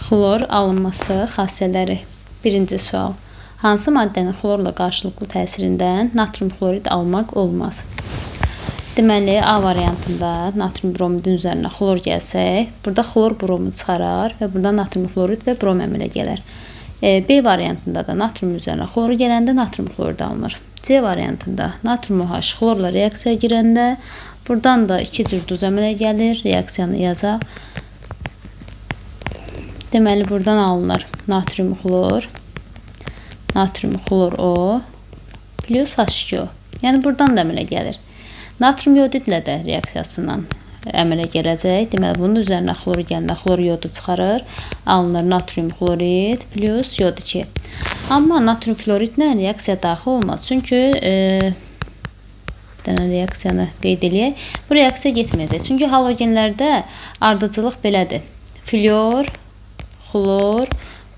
Xlor alınması xassələri. Birinci sual. Hansı maddənin xlorla qarşılıqlı təsirindən natrium xlorid almaq olmaz? Deməli, A variantında natrium bromidin üzərinə xlor gəlsək, burada xlor bromu çıxarar və burada natrium xlorid və brom əmələ gələr. B variantında da natrium üzərinə xloru gələndə natrium xlorid alınır. C variantında natrium OH xlorla reaksiyaya girəndə buradan da 2 cür duz əmələ gəlir. Reaksiyanı yazaq. Deməli, buradan alınır natrium xlor O plus H2O. Yəni, buradan da əmələ gəlir. Natrium yodidlə də reaksiyasından əmələ gələcək. Deməli, bunun üzərinə xlor gələndə xlor yodu çıxarır. Alınır natrium xlorid plus yod 2. Amma natrium floridlə reaksiya daxil olmaz. Çünki reaksiyanı qeyd eləyək. Bu reaksiya getməyəcək. Çünki halogenlərdə ardıcılıq belədir. Flor, xlor,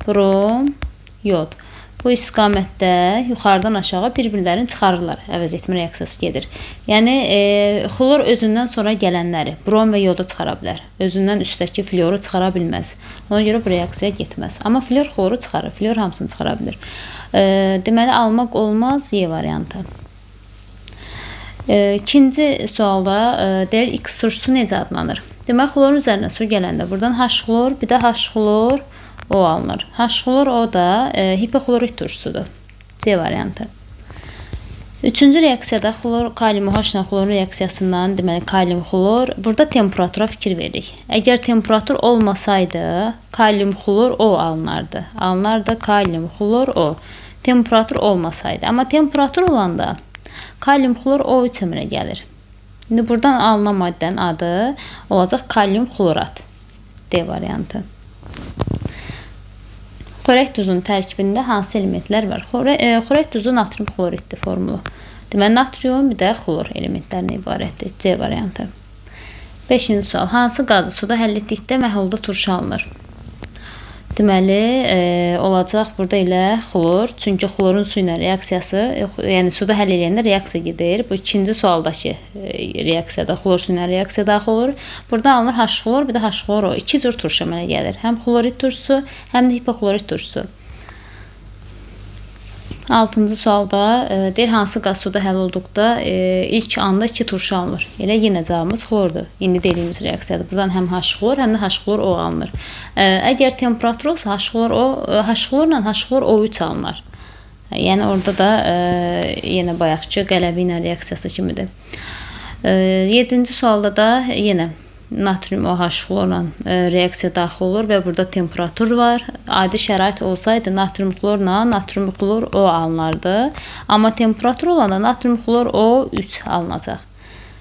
brom, yod. Bu istiqamətdə yuxarıdan aşağı bir-birlərini çıxarırlar. Əvəz etmə reaksiyası gedir. Yəni, xlor özündən sonra gələnləri, brom və yodu çıxara bilər. Özündən üstdəki floru çıxara bilməz. Ona görə bu reaksiya getməz. Amma flor xloru çıxarır. Flor hamısını çıxara bilir. Deməli, almaq olmaz Y variantı. İkinci sualda deyir, X turşusu necə adlanır? Deməli, xlorun üzərinə su gələndə buradan H xlor, bir də H xlor O alınır. H xlor O da hipoxlorid turşusudur. C variantı. Üçüncü reaksiyada xlor, kalium OH ilə xlorun reaksiyasından, deməli, kalium xlor, burada temperatura fikir veririk. Əgər temperatur olmasaydı, kalium xlor O alınardı. Alınardı kalium xlor O. Temperatur olmasaydı. Amma temperatur olanda kalium xlor O3 əmələ gəlir. İndi buradan alınan maddənin adı olacaq kalium xlorat. D variantı. Xörək duzunun tərkibində hansı elementlər var? Xörək duzu natrium xloriddir formulu. Deməli, natrium bir də xlor elementlərindən ibarətdir. C variantı. 5-ci sual. Hansı qazı suda həll etdikdə məhlulda turşu alınır? Deməli, olacaq burada ilə xlor. Çünki xlorun su ilə reaksiyası, yəni suda həll edəndə reaksiya gedir. Bu ikinci sualdakı reaksiyada xlor su ilə reaksiya daxil olur. Burada alınır H xlor, bir də H xlor O. 2 cür turşu əmələ gəlir. Həm xlorid turşusu, həm də hipoxlorid turşusu. 6-cı sualda deyir, hansı qaz suda həll olduqda ilk anda 2 turşu alınır. Elə yenə cavabımız xlordur. İndi dediyimiz reaksiyadır. Buradan həm H xlor, həm də H xlor O alınır. Əgər temperatur olsa H xlorla H xlor O3 alınır. Yəni, orada da yenə bayaqçı qələbi ilə reaksiyası kimidir. 7-ci sualda da yenə natrium OH xlorla reaksiya daxil olur və burada temperatur var. Adi şərait olsaydı natrium xlorla natrium xlor O alınardı. Amma temperatur olanda natrium xlor O3 alınacaq.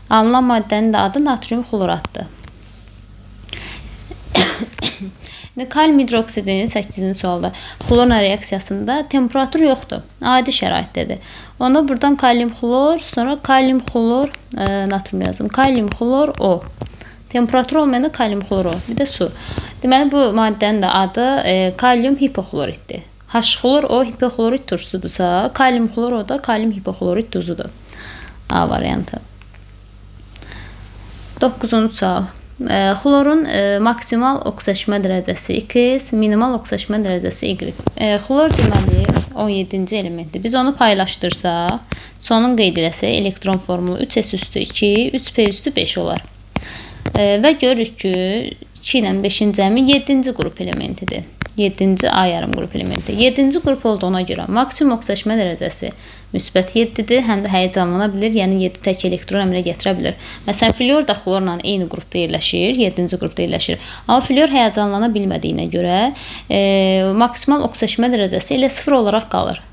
Alınan maddənin də adı natrium xloratdır. Kalium hidroksidinin 8-ci sualda xlorla reaksiyasında temperatur yoxdur. Adi şəraitdədir. Onda buradan kalium xlor, sonra kalium xlor, natrium yazım. Kalium xlor O. Temperatur olmayanda kalium xlor O. Bir də su. Deməli, bu maddənin də adı kalium hipoxloriddir. H xlor O hipoxlorid turşusudursa, kalium xlor O da kalium hipoxlorid duzudur. A variantı. 9-cu sual. Xlorun maksimal oksidaşma dərəcəsi X, minimal oksidaşma dərəcəsi Y. Xlor deməli 17-ci elementdir. Biz onu paylaşdırsaq, sonun qeyd eləsək, elektron formulu 3s üstü 2, 3p üstü 5 olar. Və görürük ki, 2 ilə 5-in cəmi 7-ci qrup elementidir. 7-ci A yarım qrup elementi. 7-ci qrup olduğuna görə maksimum oksidaşma dərəcəsi müsbət 7-dir. Həm də həyəcanlana bilir, yəni 7 tək elektron əmələ gətirə bilir. Məsələn, flor da xlorla eyni qrupda yerləşir, 7-ci qrupda yerləşir. Amma flor həyəcanlana bilmədiyinə görə maksimal oksidaşma dərəcəsi elə 0 olaraq qalır.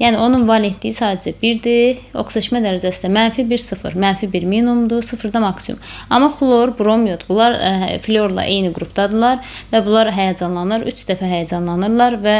Yəni, onun valentliyi sadəcə 1-dir, oksidaşma dərəcəsi də -1, 0, -1 minimumdur, 0 da maksimum. Amma xlor, brom, yod, bunlar florla eyni qrupdadırlar və bunlar həyəcanlanır, 3 dəfə həyəcanlanırlar və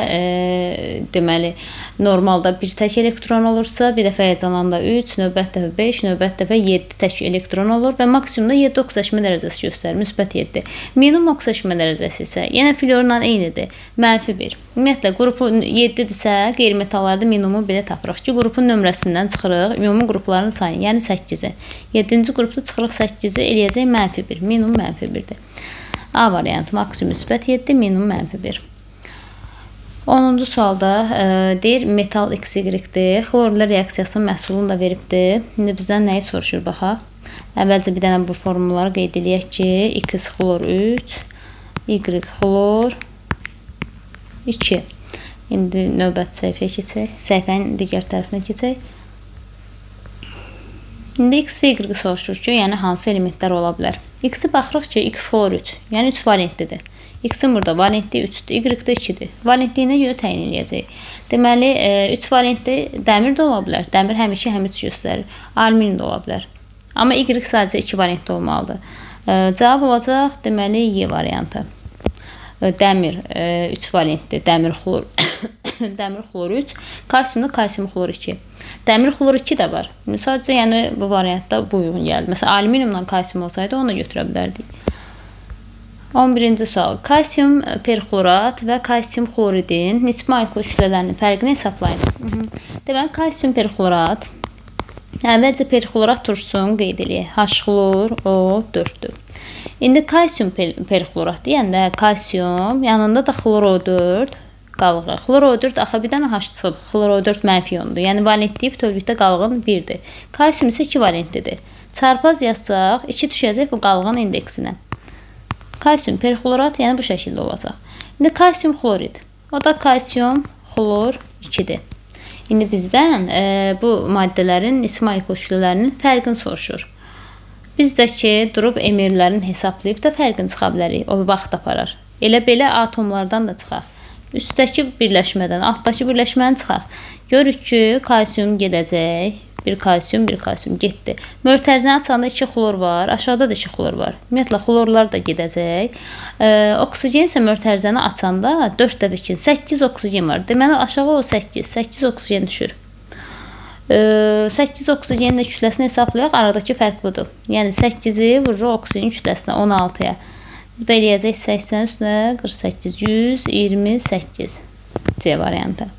deməli, normalda 1 tək elektron olursa, bir dəfə həyəcanlananda 3, növbət dəfə 5, növbət dəfə 7 tək elektron olur və maksimumda 7 oksidaşma dərəcəsi göstərir, müsbət 7. Minimum oksidaşma dərəcəsi isə yenə florla eynidir, -1. Ümumiyyətlə, qrupu 7-dirsə, qeyri-metallarda minimumu belə tapırıq ki, qrupun nömrəsindən çıxırıq, ümumi qrupların sayını, yəni 8-i. 7-ci qrupda çıxırıq 8-i, eləyəcək -1, minimum -1-dir. A variantı maksimum müsbət 7, minimum -1. 10-cu sualda deyir metal XY-dir. Xlorla reaksiyasının məhsulunu da veribdir. İndi bizdən nəyi soruşur baxaq. Əvvəlcə bir dənə bu formulları qeyd edək ki, X xlor 3, Y xlor 2. İndi növbəti səhifəyə keçək. Səhifənin digər tərəfinə keçək. İndi X və Y soruşur ki, yəni hansı elementlər ola bilər? X-i baxırıq ki, X xlor 3, yəni 3 valentlidir. X-in burada valentliyi 3-dür, Y-də 2-dir. Valentliyinə görə təyin edəcəyik. Deməli, 3 valentli dəmir də ola bilər. Dəmir həm 2, həm 3 göstərir. Alüminium da ola bilər. Amma Y sadəcə 2 valentli olmalıdır. Cavab olacaq, deməli, Y variantı. Dəmir 3 valentli, dəmir xlor dəmir xlor 3, kalsiumda kalsium xlor 2. Dəmir xlor 2 də var. Sadəcə yəni bu variantda bu uyğun gəlir. Məsələn, alüminiumla kalsium olsaydı onu götürə bilərdik. 11-ci sual. Kalsium perxlorat və kalsium xloridin nisbi molekul kütlələrinin fərqini hesablayın. Deməli, kalsium perxlorat əvvəlcə perxlorat turşusunu qeyd edək. H-xlor O4-dür. İndi kalsium perxlorat deyəndə kalsium yanında da xlor O4 qalığı. Xlor O4 axı bir dənə H çıxıb. Xlor O4 mənfi iyondur. Yəni valentliyi bütövlükdə qalığın 1-dir. Kalsium isə 2 valentlidir. Çarpaz yazsaq 2 düşəcək bu qalığın indeksinə. Kalsium perxlorat yəni bu şəkildə olacaq. İndi kalsium xlorid. O da kalsium xlor 2-dir. İndi bizdən bu maddələrin nisbi molekul kütlələrinin fərqini soruşur. Biz də ki, durub emirlərin hesablayıb da fərqini çıxa bilərik. O vaxt aparar. Elə belə atomlardan da çıxaq. Üstdəki birləşmədən, altdakı birləşməni çıxaq. Görürük ki, kalsium gedəcək. Bir kalsium getdi. Mötərizəni açanda 2 xlor var, aşağıda da 2 xlor var. Ümumiyyətlə, xlorlar da gedəcək. Oksigen isə mötərizəni açanda 4 dəfə 2, 8 oksigen var. Deməli, aşağı o 8 oksigen düşür. 8 oksigenin də kütləsini hesablayaq, aradakı fərq budur. Yəni, 8-i vururuq oksigenin kütləsinə 16-ya. Bu da eləyəcək 80 üstünə 48, 128 C variantı.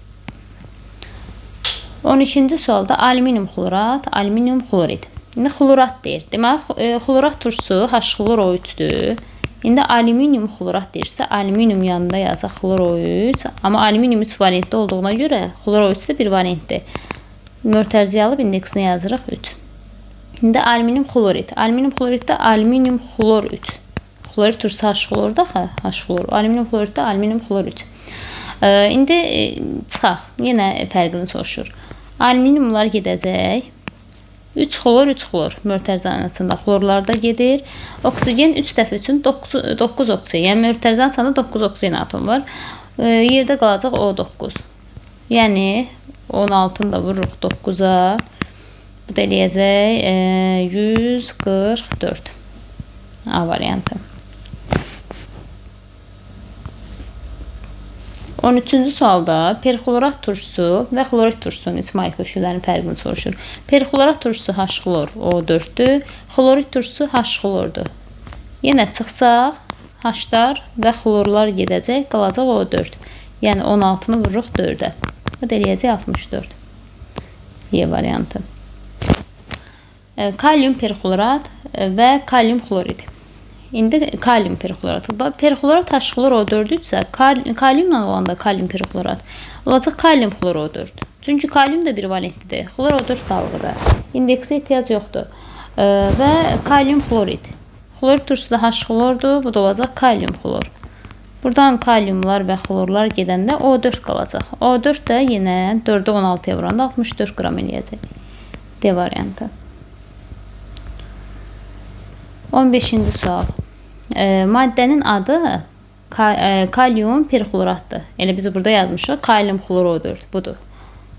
12-ci sualda alüminium xlorat, alüminium xlorid. İndi xlorat deyir. Deməli, xlorat turşusu H-xlor O3-dür. İndi alüminium xlorat deyirsə, alüminium yanında yazaq xlor O3. Amma alüminium 3 valentli olduğuna görə xlor O3 isə 1 valentli. Mötərizəyə alıb indeksinə yazırıq 3. İndi alüminium xlorid. Alüminium xloriddə alüminium xlor 3. Xlorid turşusu H-xlorda H-xlor. Alüminium xloriddə alüminium xlor 3. İndi çıxaq. Yenə fərqini soruşur. Alüminiumlar gedəcək. 3 xlor, 3 xlor. Mötərizənin açında xlorlar da gedir. Oksigen 3 dəfə üçün 9 oksigen. Yəni, mötərizənin açında 9 oksigen atom var. Yerdə qalacaq O9. Yəni, 16-nı da vururuq 9-a. Bu da eləyəcək 144. A variantı. 13-cü sualda perxlorat turşusu və xlorid turşusunun nisbi molekul kütlələrinin fərqini soruşur. Perxlorat turşusu H-xlor O4-dür, xlorid turşusu H-xlordur. Yenə çıxsaq, H-dar və xlorlar gedəcək, qalacaq O4. Yəni 16-nı vururuq 4-ə. Bu da eləyəcək 64. Y variantı. Kalium perxlorat və kalium xlorid. İndi kalium perxlorat. Perxlorat H-xlor O4-dürsə, kaliumla olanda kalium perxlorat olacaq kalium xlor O4. Çünki kalium da bir valentlidir. Xlor O4 qalığıdır. İndeksə ehtiyac yoxdur. Və kalium xlorid. Xlorid turşusu da H-xlordur. Bu da olacaq kalium xlor. Buradan kaliumlar və xlorlar gedəndə O4 qalacaq. O4 də yenə 4-ü 16-ya vuranda 64 qram eləyəcək. D variantı. 15-ci sual. Maddənin adı kalium perxloratdır. Elə biz burada yazmışıq. Kalium xlor O4. Budur.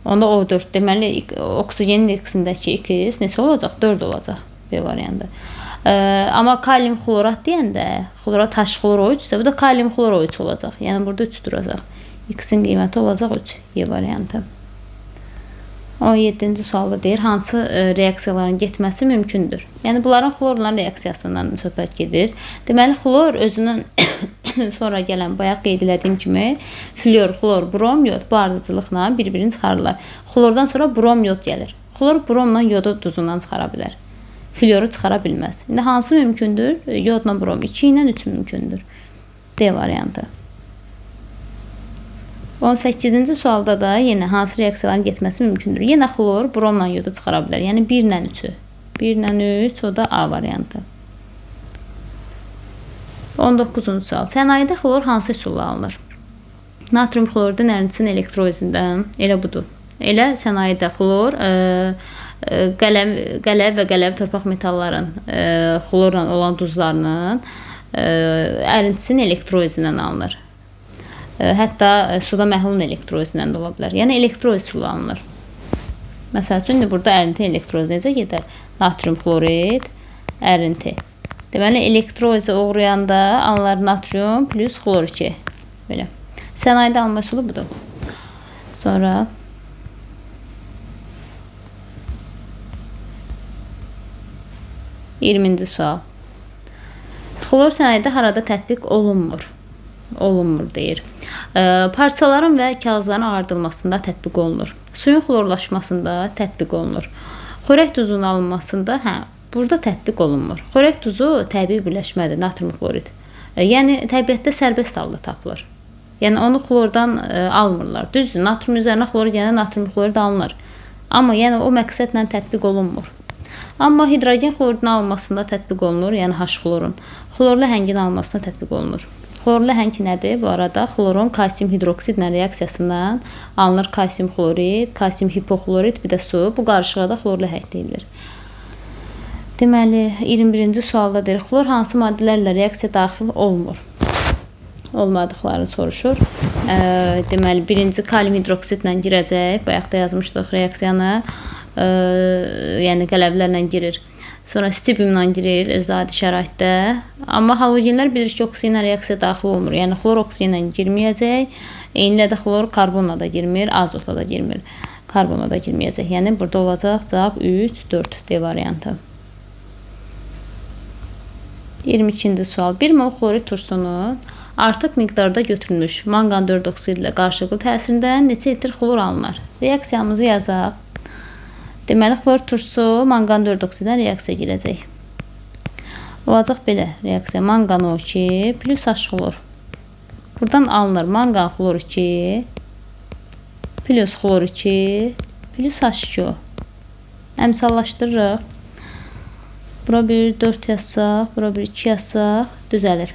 Onda O4. Deməli, oksigenin indeksindəki X neçə olacaq? 4 olacaq. B variantı. Amma kalium xlorat deyəndə, xlorat H-xlor O3 isə bu da kalium xlor O3 olacaq. Yəni, burada 3 duracaq. X-in qiyməti olacaq 3. Y variantı. 17-ci sualda deyir, hansı reaksiyaların getməsi mümkündür? Yəni, bunların xlorla reaksiyasından söhbət gedir. Deməli, xlor özündən sonra gələn, bayaq qeyd edildiyim kimi, flyor, xlor, brom, yod bu ardıcılıqla bir-birini çıxarırlar. Xlordan sonra brom, yod gəlir. Xlor, bromla yodu duzundan çıxara bilər. Flyoru çıxara bilməz. İndi hansı mümkündür? Yodla brom 2 ilə 3 mümkündür. D variantı. 18-ci sualda da yenə hansı reaksiyaların getməsi mümkündür? Yenə xlor bromla yodu çıxara bilər. Yəni 1 ilə 3-ü. 1 ilə 3, o da A variantı. 19-cu sual. Sənayedə xlor hansı üsulla alınır? Natrium xloridin ərintisinin elektrolizindən. Elə budur. Elə sənayedə xlor qələv və qələvi torpaq metalların xlorla olan duzlarının ərintisinin elektrolizindən alınır. Hətta suda məhlulun elektrolizindən də ola bilər. Yəni elektroliz üsulu alınır. Məsəl üçün, indi burada ərinti elektroz necə gedər? Natrium xlorid, ərinti. Deməli, elektrolizi uğrayanda alınır natrium plus xlor 2. Belə. Sənayedə alınma üsulu budur. Sonra 20-ci sual. Xlor sənayedə harada tətbiq olunmur? Olunmur deyir. Parçaların və kağızların ağardılmasında tətbiq olunur. Suyun xlorlaşmasında tətbiq olunur. Xörək duzunun alınmasında burada tətbiq olunmur. Xörək duzu təbii birləşmədir, natrium xlorid. Yəni təbiətdə sərbəst halda tapılır. Yəni onu xlordan almırlar. Düzdür, natrium üzərinə xlor gələn natrium xlorid alınır. Amma yəni o məqsədlə tətbiq olunmur. Amma hidrogen xloridin alınmasında tətbiq olunur, yəni H-xlorun. Xlorlu həngin alınmasında tətbiq olunur. Xlorlu həng nədir? Bu arada xlorun kalsium hidroksidlə reaksiyasından alınır kalsium xlorid, kalsium hipoxlorid, bir də su. Bu qarışığa da xlorlu həng deyilir. Deməli, 21-ci sualda deyir, xlor hansı maddələrlə reaksiya daxil olmur? Olmadıqlarını soruşur. Deməli, birinci kalium hidroksidlə girəcək. Bayaq da yazmışdıq reaksiyanı. Yəni qələvlərlə girir. Sonra stibiumla girir öz adi şəraitdə. Amma halogenlər bilir ki, oksigenlə reaksiya daxil olmur. Yəni xlor oksigenlə girməyəcək. Eynilə də xlor karbonla da girmir, azotla da girmir. Karbonla da girməyəcək. Yəni burada olacaq cavab 3, 4 D variantı. 22-ci sual. 1 mol xlorid tursunu artıq miqdarda götürülmüş manqan 4 oksid ilə qarşılıqlı təsirində neçə litr xlor alınır? Reaksiyamızı yazaq. Deməli, xlor turşusu manqan 4 oksiddən reaksiya girəcək. Olacaq belə reaksiya. Manqan O2 plus H xlor. Buradan alınır manqan xlor 2 plus xlor 2 plus H2O. Əmsallaşdırırıq. Bura bir 4 yazsaq, bura bir 2 yazsaq düzəlir.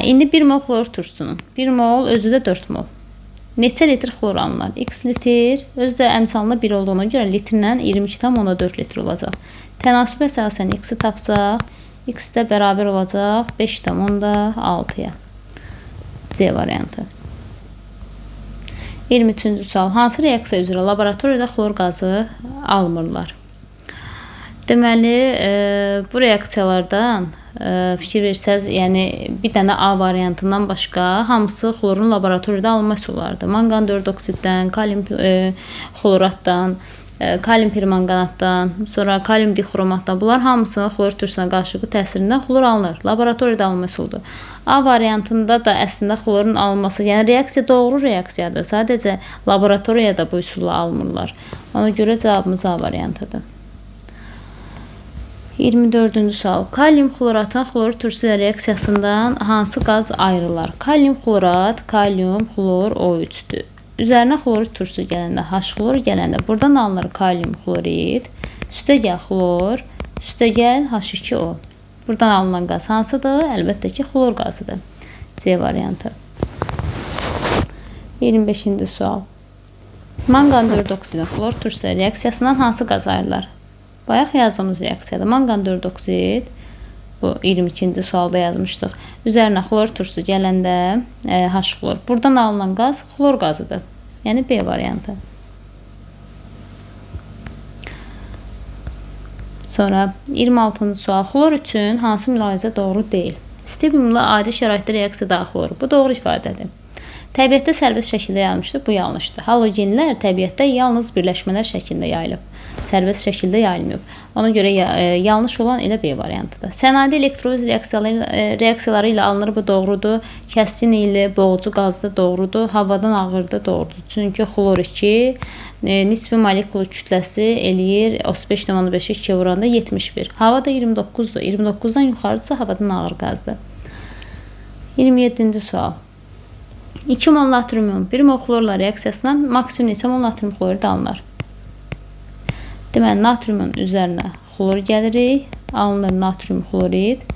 İndi 1 mol xlor turşusunun. 1 mol özü də 4 mol. Neçə litr xlor alınır? X litr, özü də əmsalında 1 olduğuna görə litrlə 22,4 litr olacaq. Tənasüb əsasən X-i tapsaq, X də bərabər olacaq 5,6-ya. C variantı. 23-cü sual. Hansı reaksiya üzrə laboratoriyada xlor qazı almırlar? Deməli, bu reaksiyalardan fikir versəz, yəni bir dənə A variantından başqa hamısı xlorun laboratoriyada alınma üsullarıdır. Manqan 4 oksiddən, kalium xloratdan, kalium permanganatdan, sonra kalium dixromatdan. Bunlar hamısı xlor turşusuna qarşılıqlı təsirindən xlor alınır. Laboratoriyada alınma üsuludur. A variantında da əslində xlorun alınması, yəni reaksiya doğru reaksiyadır. Sadəcə laboratoriyada bu üsulla alınırlar. Ona görə cavabımız A variantıdır. 24-cü sual. Kalium xloratın xlor turşusu reaksiyasından hansı qaz ayrılar? Kalium xlorat, kalium xlor O3-dür. Üzərinə xlorid turşusu gələndə, H xlor gələndə buradan alınır kalium xlorid, üstəgəl xlor, üstəgəl H2O. Buradan alınan qaz hansıdır? Əlbəttə ki, xlor qazıdır. C variantı. 25-ci sual. Manqan 4 oksidin xlor turşusu reaksiyasından hansı qaz ayrılar? Bayaq yazdığımız reaksiyadır. Manqan 4 oksid, bu 22-ci sualda yazmışdıq. Üzərinə xlor turşusu gələndə H xlor. Buradan alınan qaz xlor qazıdır. Yəni B variantı. Sonra 26-cı sual. Xlor üçün hansı mülahizə doğru deyil? Stibiumla adi şəraitdə reaksiya daxil olur. Bu doğru ifadədir. Təbiətdə sərbəst şəkildə yayılmışdır. Bu yanlışdır. Halogenlər təbiətdə yalnız birləşmələr şəklində yayılıb. Sərbəst şəkildə yayılmıyor. Ona görə yanlış olan elə B variantıdır. Sənayedə elektroliz reaksiyaları ilə alınır. Bu doğrudur. Kəskin ilə boğucu qazda doğrudur. Havadan ağırda doğrudur. Çünki xlor 2 nisbi molekul kütləsi eləyir 35,5-ə 2 vuranda 71. Hava da 29-dur. 29-dan yuxarıdırsa havadan ağır qazdır. 27-ci sual. 2 mol natriumun 1 mol xlorla reaksiyasından maksimum neçə mol natrium xlorid alınır? Deməli, natriumun üzərinə xlor gəlirik, alınır natrium xlorid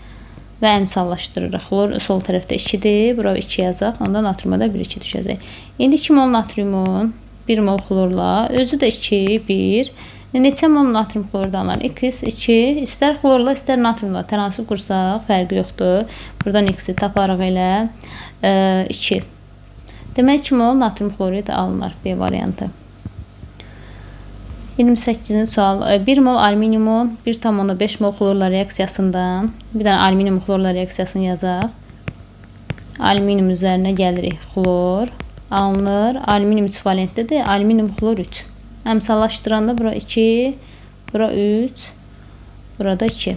və əmsallaşdırırıq. Xlor sol tərəfdə 2-dir, bura 2 yazaq, onda natriuma da 1-2 düşəcək. İndi 2 mol natriumun 1 mol xlorla, özü də 2, 1. Neçə mol natrium xlorid alınır? X, 2. İstər xlorla, istər natriumla tənasib qursaq, fərqi yoxdur. Buradan X-i taparıq elə 2. Demək 2 mol natrium xlorid alınır, B variantı. 28-ci sual. 1 mol alüminiumun 1,5 mol xlorla reaksiyasından, bir dənə alüminium xlorla reaksiyasını yazaq. Alüminium üzərinə gəlirik, xlor alınır. Alüminium 3 valentlidir, alüminium xlor 3. Əmsallaşdıranda bura 2, bura 3, burada 2.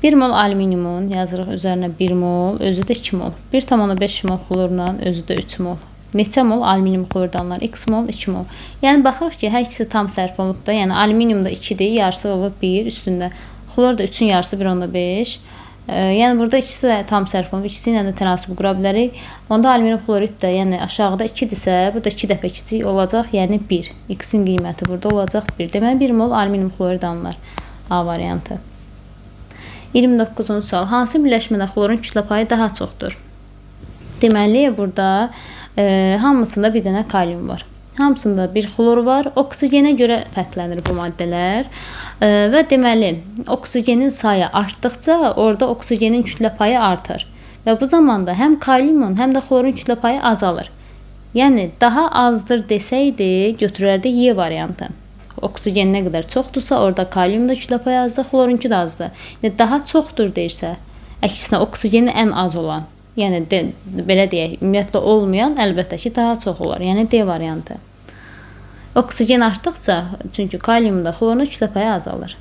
1 mol alüminiumun yazırıq üzərinə 1 mol, özü də 2 mol. 1,5 mol xlorla özü də 3 mol. Neçə mol alüminium xlorid alınır? X mol, 2 mol. Yəni baxırıq ki, hər ikisi tam sərf olubda. Yəni alüminium da 2-dir, yarısı olub 1 üstündə. Xlor da 3-ün yarısı 1,5. Yəni burada ikisi də tam sərf olub. İkisi ilə də tənasib qura bilərik. Onda alüminium xlorid də yəni aşağıda 2-dirsə, bu da 2 dəfə kiçik olacaq, yəni 1. X-in qiyməti burada olacaq 1. Deməli 1 mol alüminium xlorid alınır. A variantı. 29-cu sual. Hansı birləşmədə xlorun kütlə payı daha çoxdur? Deməli burada hamısında bir dənə kalium var. Hamısında bir xlor var. Oksigenə görə fərqlənir bu maddələr. Və deməli, oksigenin sayı artdıqca orada oksigenin kütlə payı artır. Və bu zamanda həm kaliumun, həm də xlorun kütlə payı azalır. Yəni daha azdır desəydi, götürərdik Y variantı. Oksigen nə qədər çoxdursa, orada kalium da kütlə payı azdır, xlorunki də azdır. Yəni daha çoxdur deyirsə, əksinə oksigeni ən az olan, yəni belə deyək, ümumiyyətlə olmayan əlbəttə ki, daha çox olar. Yəni D variantı. Oksigen artdıqca, çünki kaliumda xlorun kütlə payı azalır.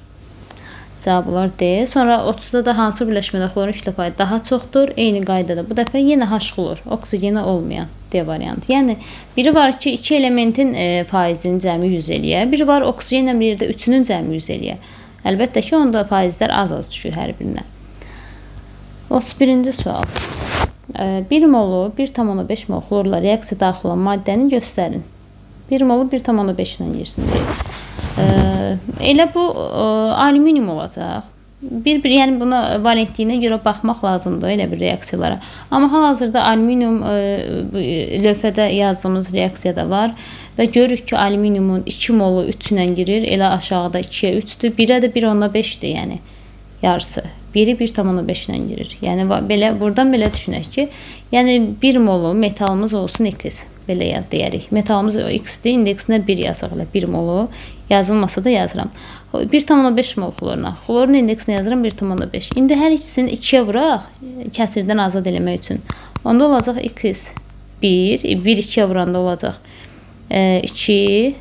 Cavab olar D. Sonra 30-da da hansı birləşmədə xlorun kütlə payı daha çoxdur? Eyni qaydada. Bu dəfə yenə H xlor, oksigeni olmayan D variantı. Yəni biri var ki, 2 elementin faizini cəmi 100 eləyə, biri var oksigenlə bir yerdə 3-ünün cəmi 100 eləyə. Əlbəttə ki, onda faizlər az-az düşür hər birinə. 31-ci sual. 1 molu 1,5 mol xlorla reaksiya daxil olan maddəni göstərin. 1 molu 1,5 ilə yersin deyil. Elə bu alüminium olacaq. Yəni buna valentliyinə görə baxmaq lazımdır elə bir reaksiyalara. Amma hal-hazırda alüminium lövhədə yazdığımız reaksiyada var və görürük ki, alüminiumun 2 molu 3 ilə girir. Elə aşağıda 2-yə 3-dür. 1-ə də 1,5-dir, yəni yarısı. Biri 1,5 ilə girir. Yəni belə buradan belə düşünək ki, yəni 1 molu metalımız olsun X. Belə deyərik. Metalımız X-dir, indeksinə 1 yazaq elə 1 molu. Yazılmasa da yazıram. 1,5 mol xloruna. Xlorun indeksini yazıram 1,5. İndi hər ikisini 2-yə vuraq, kəsirdən azad eləmək üçün. Onda olacaq X 1, 1 2-yə vuranda olacaq 2.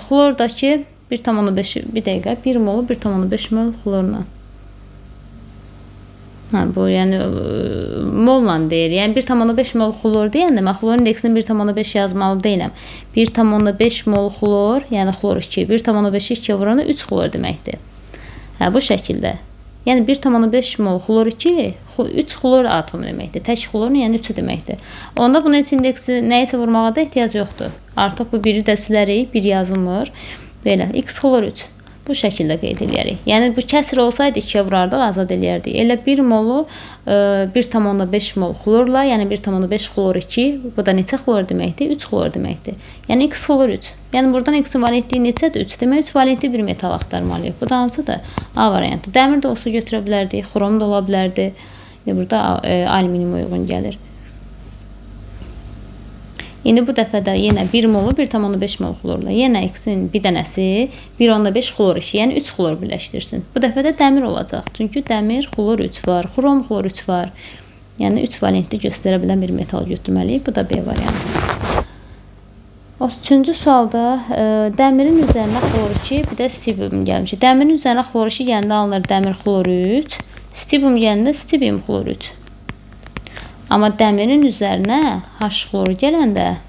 Xlordakı 1,5, bir dəqiqə, 1 molu 1,5 mol xloruna. Bu yəni molla deyir. Yəni 1,5 mol xlor deyəndə mən xlorun indeksini 1,5 yazmalı deyiləm. 1,5 mol xlor, yəni xlor 2, 1,5-i 2-yə vuranda 3 xlor deməkdir. Bu şəkildə. Yəni 1,5 mol xlor 2, 3 xlor atomu deməkdir. Tək xlorun yəni 3-ü deməkdir. Onda bunun üçün indeksi nəyisə vurmağa da ehtiyac yoxdur. Artıq bu biri də silərik, 1 yazılmır. Belə, X xlor 3. Bu şəkildə qeyd edərik. Yəni bu kəsr olsaydı 2-yə vurardıq, azad eləyərdik. Elə 1 molu 1,5 mol xlorla, yəni 1,5 xlor 2, bu da neçə xlor deməkdir? 3 xlor deməkdir. Yəni X xlor 3. Yəni buradan X-in valentliyi neçədir? 3. Demək 3 valentli bir metal axtarmalıyıq. Bu da hansıdır? A variantı. Dəmir də olsa götürə bilərdik, xrom da ola bilərdi. Burada alüminium uyğun gəlir. İndi bu dəfə də yenə 1 molu 1,5 mol xlorla, yenə X-in bir dənəsi 1,5 xlor 2, yəni 3 xlor birləşdirsin. Bu dəfə də dəmir olacaq. Çünki dəmir xlor 3 var, xrom xlor 3 var. Yəni 3 valentli göstərə bilən bir metal götürməliyik. Bu da B variantı. 33-cü sualda dəmirin üzərinə xlor 2, bir də stibium gəlmiş. Dəmirin üzərinə xlor 2 gəndə alınır dəmir xlor 3, stibium gəndə stibium xlor 3. Amma dəmirin üzərinə H xloru gələndə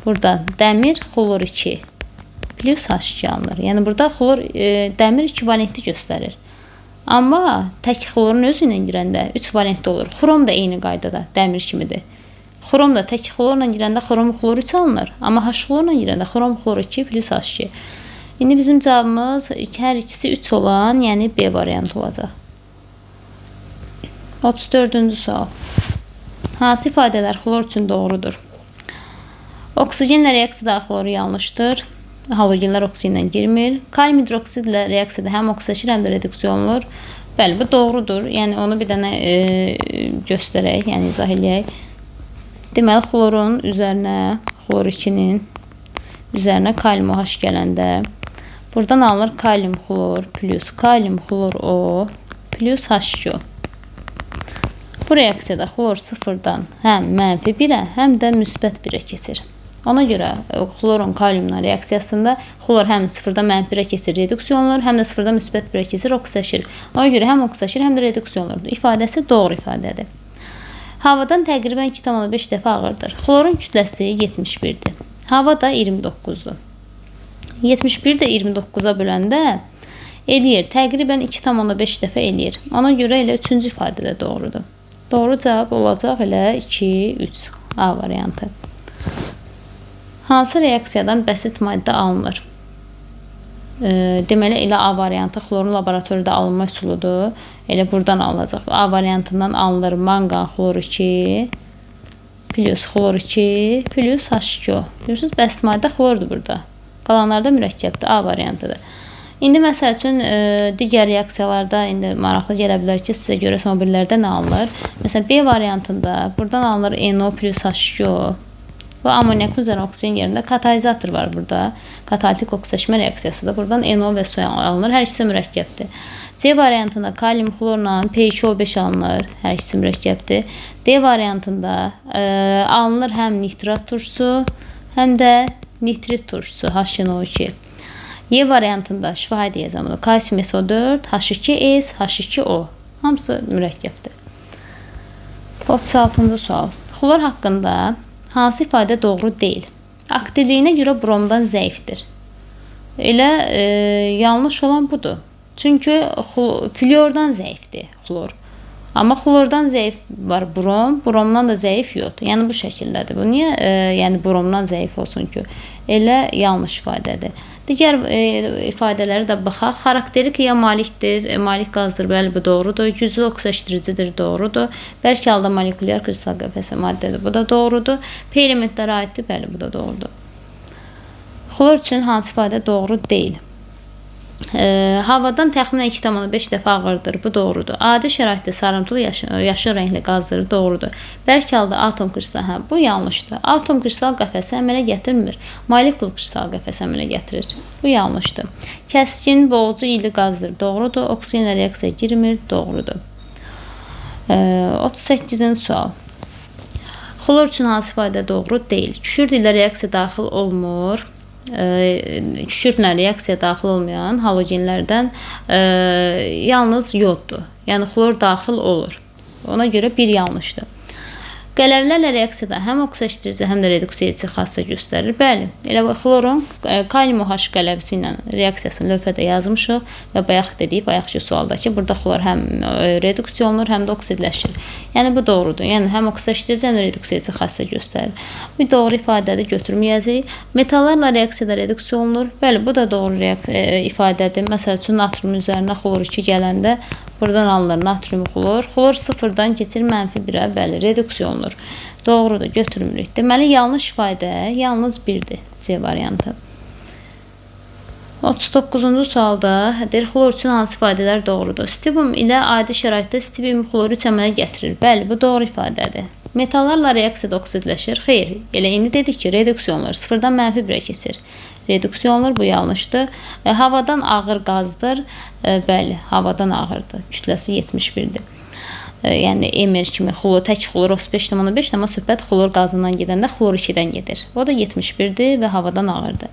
burada dəmir xlor 2 plus H2 alınır. Yəni burada xlor dəmir 2 valentli göstərir. Amma tək xlorun özü ilə girəndə 3 valentli olur. Xrom da eyni qaydada dəmir kimidir. Xrom da tək xlorla girəndə xrom xlor 3 alınır. Amma H xlorla girəndə xrom xlor 2 plus H2. İndi bizim cavabımız hər ikisi 3 olan, yəni B variantı olacaq. 34-cü sual. Hansı ifadələr xlor üçün doğrudur? Oksigenlə reaksiyada xloru yanlışdır. Halogenlər oksigenlə girmir. Kalium hidroksidlə reaksiyada həm oksidaşır, həm də reduksiya olunur. Bəli, bu doğrudur. Yəni onu bir dənə göstərək, yəni izah eləyək. Deməli, xlorun üzərinə, xlor 2-nin üzərinə kalium OH gələndə buradan alınır kalium xlor plus kalium xlor O plus H2O. Bu reaksiyada xlor sıfırdan həm mənfi 1-ə, həm də müsbət 1-ə keçir. Ona görə xlorun kaliumla reaksiyasında xlor həm sıfırdan mənfi 1-ə keçir, reduksiya olunur, həm də sıfırdan müsbət 1-ə keçir, oksidaşır. Ona görə həm oksidaşır, həm də reduksiya olunur. İfadəsi doğru ifadədir. Havadan təqribən 2,5 dəfə ağırdır. Xlorun kütləsi 71-dir. Havada 29-dur. 71 də 29-a böləndə eləyir. Təqribən 2,5 dəfə eləyir. Ona görə elə 3-cü ifadə də doğrudur. Doğru cavab olacaq elə 2, 3. A variantı. Hansı reaksiyadan bəsit maddə alınır? Deməli, elə A variantı xlorun laboratoriyada alınma üsuludur. Elə buradan alınacaq. A variantından alınır manqan xlor 2 plus xlor 2 plus H2O. Görürsünüz, bəsit maddə xlordur burada. Qalanlarda mürəkkəbdir. A variantıdır. İndi məsəl üçün digər reaksiyalarda indi maraqlı gələ bilər ki, sizə görə son birlərdə nə alınır? Məsələn, B variantında buradan alınır NO plus H2O. Bu amonyak üzərinə oksigen yerində katalizator var burada. Katalitik oksidaşma reaksiyasıdır. Buradan NO və su alınır. Hər ikisi mürəkkəbdir. C variantında kalium xlorla P2O5 alınır. Hər ikisi mürəkkəbdir. D variantında alınır həm nitrat turşusu, həm də nitrit turşusu HNO2. Y variantında şifahi diyazamıdır. Kalsium SO4, H2S, H2O. Hamısı mürəkkəbdir. 36-cı sual. Xlor haqqında hansı ifadə doğru deyil? Aktivliyinə görə bromdan zəifdir. Elə yanlış olan budur. Çünki fluordan zəifdir xlor. Amma xlordan zəif var brom, bromdan da zəif yoxdur. Yəni bu şəkildədir. Bu niyə yəni bromdan zəif olsun ki? Elə yanlış ifadədir. Digər ifadələri də baxaq. Xarakterik ya malikdir, malik qazdır, bəli bu doğrudur. Güclü oksidaşdırıcıdır, doğrudur. Bərk halda molekulyar kristal qəfəsi maddədir, bu da doğrudur. P elementlərə aiddir, bəli bu da doğrudur. Xlor üçün hansı ifadə doğru deyil? Havadan təxminən 2,5 dəfə ağırdır, bu doğrudur. Adi şəraitdə sarımtılı yaşıl rəngli qazdır, doğrudur. Bərk halda atom kristal, bu yanlışdır. Atom kristal qəfəsi əmələ gətirmir. Molekul kristal qəfəsi əmələ gətirir. Bu yanlışdır. Kəskin, boğucu iyili qazdır, doğrudur. Oksigenlə reaksiya girmir, doğrudur. 38-ci sual. Xlor üçün hansı ifadə doğru deyil? Kükürt ilə reaksiya daxil olmur. Kükürtlə reaksiya daxil olmayan halogenlərdən yalnız yoddur. Yəni xlor daxil olur. Ona görə bir yanlışdır. Qələvlərlə reaksiyada həm oksidaşdırıcı, həm də reduksiya edici xassə göstərir. Bəli, elə xlorun kalium OH qələvisi ilə reaksiyasını lövhədə yazmışıq və bayaq dedik, bayaqki sualdakı burada xlor həm reduksiya olunur, həm də oksidləşir. Yəni bu doğrudur. Yəni həm oksidaşdırıcı, həm də reduksiya edici xassə göstərir. Bu doğru ifadədir, götürməyəcəyik. Metallarla reaksiyada reduksiya olunur. Bəli, bu da doğru ifadədir. Məsəl üçün natrium üzərinə xlor 2 gələndə buradan alınır natrium xlor. Xlor sıfırdan keçir mənfi 1-ə, bəli, reduksiya olunur. Doğrudur, götürmürük. Deməli, yanlış ifadə yalnız 1-dir. C variantı. 39-cu sualda xlor üçün hansı ifadələr doğrudur? Stibium ilə adi şəraitdə stibium xloru 3 əmələ gətirir. Bəli, bu doğru ifadədir. Metallarla reaksiyada oksidləşir. Xeyr, elə indi dedik ki, reduksiya olunur. Sıfırdan mənfi 1-ə keçir. Reduksiya olunur, bu yanlışdır. Havadan ağır qazdır. Bəli, havadan ağırdır. Kütləsi 71-dir. Yəni emer kimi tək xlor 35,5, amma söhbət xlor qazından gedəndə xlor 2-dən gedir. O da 71-dir və havadan ağırdır.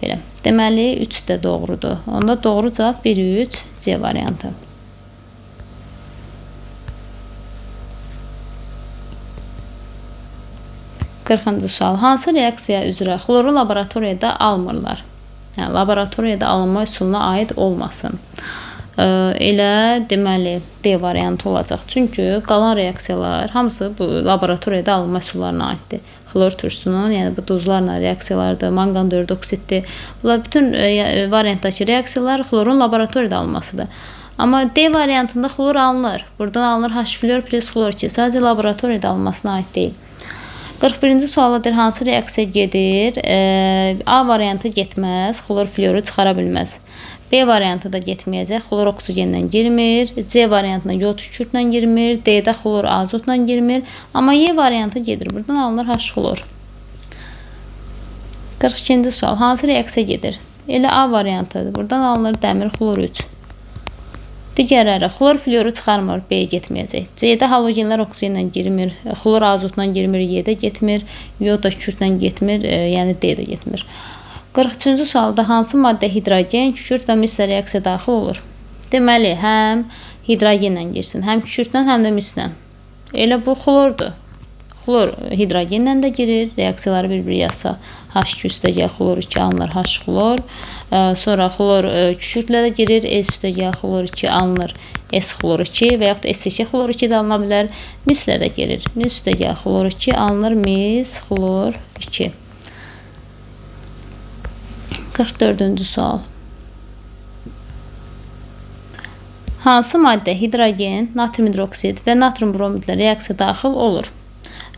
Belə. Deməli 3 də doğrudur. Onda doğru cavab 1-3 C variantı. Qırxıncı sual. Hansı reaksiya üzrə xloru laboratoriyada almırlar? Yəni laboratoriyada alınma üsuluna aid olmasın. Elə deməli D variantı olacaq. Çünki qalan reaksiyalar hamısı bu laboratoriyada alınma məhsullarına aiddir. Xlor turşusunun, yəni bu duzlarla reaksiyalardır, manqan 4 oksiddir. Bunlar bütün variantdakı reaksiyalar xlorun laboratoriyada alınmasıdır. Amma D variantında xlor alınır. Buradan alınır H-flor plus xlor ki, sadəcə laboratoriyada alınmasına aid deyil. 41-ci sualadır, hansı reaksiya gedir? A variantı getməz, xlor fluoru çıxara bilməz. B variantı da getməyəcək, xlor oksigenlə girmir. C variantına yod kükürtlə girmir. D-də xlor azotla girmir. Amma Y variantı gedir. Buradan alınır H-xlor. 42-ci sual, hansı reaksiya gedir? Elə A variantıdır. Buradan alınır dəmir xlor 3. Digərləri xlor fluoru çıxarmır, B getməyəcək. C-də halogenlər oksigenlə girmir, xlor azotla girmir, Y-də getmir, yod da kükürtlə getmir, yəni D-də getmir. 43-cü sualda hansı maddə hidrogen, kükürt və mislə reaksiya daxil olur? Deməli, həm hidrogenlə girsin, həm kükürtlə, həm də mislə. Elə bu xlordur. Xlor hidrogenlə də girir, reaksiyaları bir-bir yazsa. H2 üstəgəl xlor 2 alınır H-xlor. Sonra xlor kükürtlə də girir, S üstəgəl xlor 2 alınır S-xlor 2 və yaxud da S2 xlor 2 də alına bilər. Mislə də girir. Mis üstəgəl xlor 2 alınır mis-xlor 2. 44-cü sual. Hansı maddə hidrogen, natrium hidroksid və natrium bromidlə reaksiya daxil olur?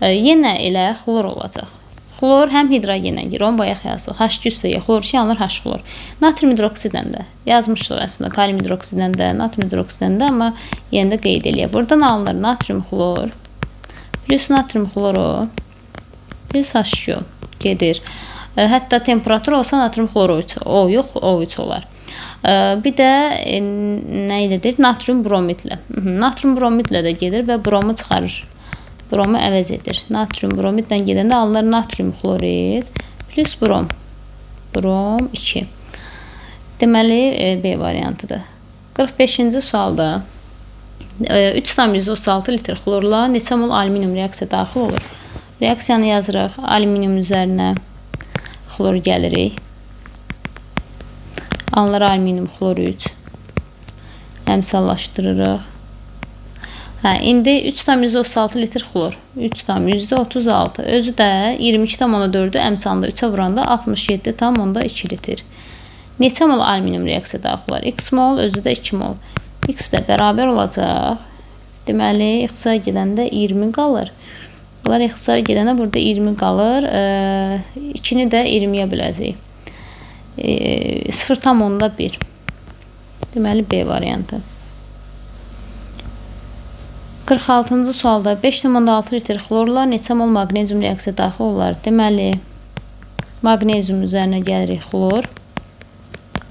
Yenə elə xlor olacaq. Xlor həm hidrogenlə girir, onu bayaq yazdıq. H2 üstəgəl xlor 2 alınır H-xlor. Natrium hidroksidlə də yazmışdıq əslində, kalium hidroksidlə də, natrium hidroksidlə də, amma yenə də qeyd eləyək. Buradan alınır natrium xlor plus natrium xloru plus H2 gedir. Hətta temperatur olsa natrium xloru 3, O yox, O3 olar. Bir də nə ilədir? Natrium bromidlə. Natrium bromidlə də gedir və bromu çıxarır. Bromu əvəz edir. Natrium bromidlə gedəndə alınır natrium xlorid plus brom. Brom 2. Deməli, B variantıdır. 45-ci sualda 3,36 litr xlorla neçə mol alüminium reaksiya daxil olur? Reaksiyanı yazırıq. Alüminium üzərinə xlor gəlirik. Alınır alüminium xlor 3. Əmsallaşdırırıq. İndi 3,36 litr xlor. 3,36. Özü də 22,4-ü əmsalında 3-ə vuranda 67,2 litr. Neçə mol alüminium reaksiya daxil olar? X mol, özü də 2 mol. X də bərabər olacaq. Deməli, X-a gedəndə 20 qalır. Bunlar X-a gedəndə burada 20 qalır. 2-ni də 20-yə böləcəyik. 0,1. Deməli, B variantı. 46-cı sualda 5,6 litr xlorla neçə mol maqnezium reaksiya daxil olar? Deməli, maqnezium üzərinə gəlirik xlor.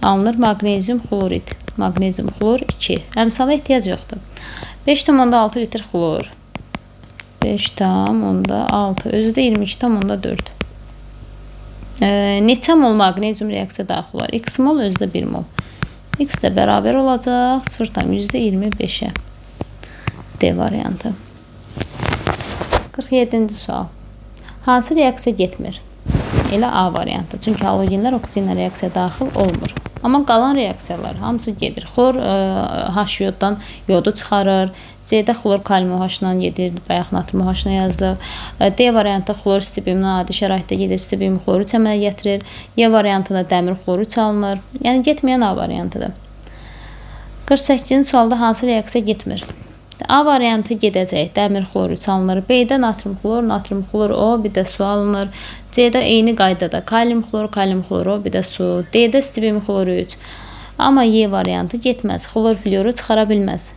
Alınır maqnezium xlorid. Maqnezium xlor 2. Əmsala ehtiyac yoxdur. 5,6 litr xlor. 5,6. Özü də 22,4. Neçə mol maqnezium reaksiya daxil olar? X mol, özü də 1 mol. X də bərabər olacaq 0,25-ə. D variantı. 47-ci sual. Hansı reaksiya getmir? Elə A variantı. Çünki halogenlər oksigenlə reaksiya daxil olmur. Amma qalan reaksiyalar hamısı gedir. Xlor H-yoddan yodu çıxarır. C-də xlor kalium OH-la gedir. Bayaq natrium OH-la yazdıq. D variantı xlor stibiyumdan adi şəraitdə gedir. Stibiyum xloru 3 əmələ gətirir. Y variantında dəmir xloru 3 alınır. Yəni getməyən A variantıdır. 48-ci sualda hansı reaksiya getmir? A variantı gedəcək. Dəmir xlor 3 alınır. B-də natrium xlor O, bir də su alınır. C-də eyni qaydada kalium xlor O, bir də su. D-də stibiyum xlor 3. Amma Y variantı getməz. Xlor fluoru çıxara bilməz.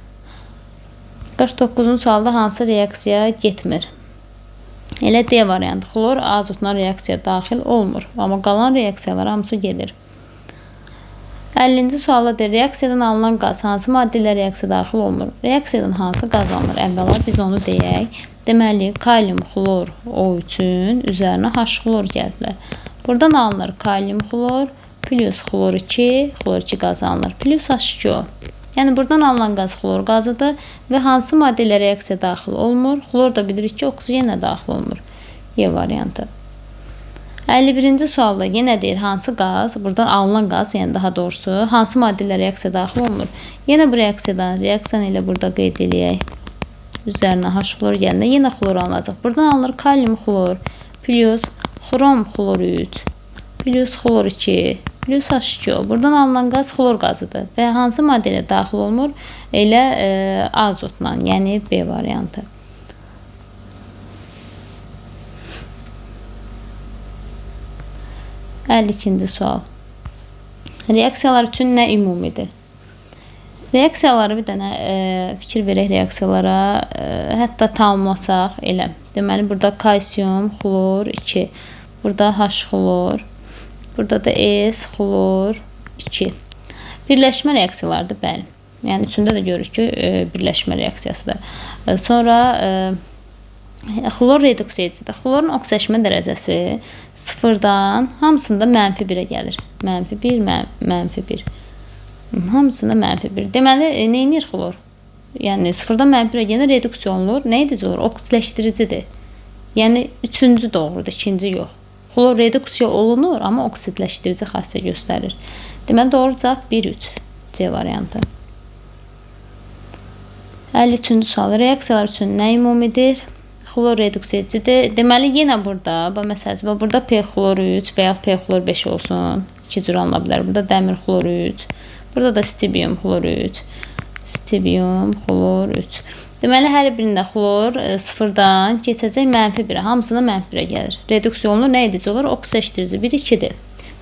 49-cu sualda hansı reaksiya getmir? Elə D variantı. Xlor azotla reaksiya daxil olmur. Amma qalan reaksiyalar hamısı gedir. 50-ci sualdadır. Reaksiyadan alınan qaz hansı maddə ilə reaksiya daxil olmur? Reaksiyadan hansı qaz alınır? Əvvəla biz onu deyək. Deməli, kalium xlor O3-ün üzərinə H-xlor gəldilər. Buradan alınır kalium xlor plus xlor 2, xlor 2 qazı alınır plus H2O. Yəni, buradan alınan qaz xlor qazıdır və hansı maddə ilə reaksiya daxil olmur? Xlor da bilirik ki, oksigenlə daxil olmur. Y variantı. 51-ci sualda yenə deyir hansı qaz, buradan alınan qaz, yəni daha doğrusu hansı maddelər reaksiya daxil olunur. Yenə bu reaksiyan ilə burada qeyd eləyək. Üzərinə H xlor gələndə yenə xlor alınacaq. Buradan alınır kalium xlor plus xrom xlor 3 plus xlor 2 plus H2O. Buradan alınan qaz xlor qazıdır və hansı maddə ilə daxil olunur? Elə azotla, yəni B variantı. İkinci sual. Reaksiyalar üçün nə ümumidir? Reaksiyaları bir dənə fikir verək reaksiyalara, hətta tamamlasaq elə. Deməli, burada kalsium, xlor 2, burada H xlor, burada da S xlor 2. Birləşmə reaksiyalardır, bəli. Yəni, üçündə də görürük ki, birləşmə reaksiyasıdır. Sonra, xlor reduks edicidir. Xlorun oksidaşma dərəcəsi 0-dan hamısında -1-ə gəlir. -1, -1. Hamısında -1. Deməli, nə edir xlor? Yəni, 0-dan -1-ə gəlir, reduksiya olunur. Nə edici olur? Oksidləşdiricidir. Yəni, üçüncü doğrudur, ikinci yox. Xlor reduksiya olunur, amma oksidləşdirici xassiyyət göstərir. Deməli, doğru cavab 1-3. C variantı. 53-cü sual. Reaksiyalar üçün nə ümumidir? Xlor reduks edicidir. Deməli, yenə burada, məsələn, burada P xlor 3 və yaxud P xlor 5 olsun. İki cür alına bilər. Burada dəmir xlor 3. Burada da stibium xlor 3. Stibium xlor 3. Deməli, hər birində xlor 0-dan keçəcək -1-ə. Hamısına -1-ə gəlir. Reduksiya olunur, nə edici olur? Oksidləşdirici 1-2-dir.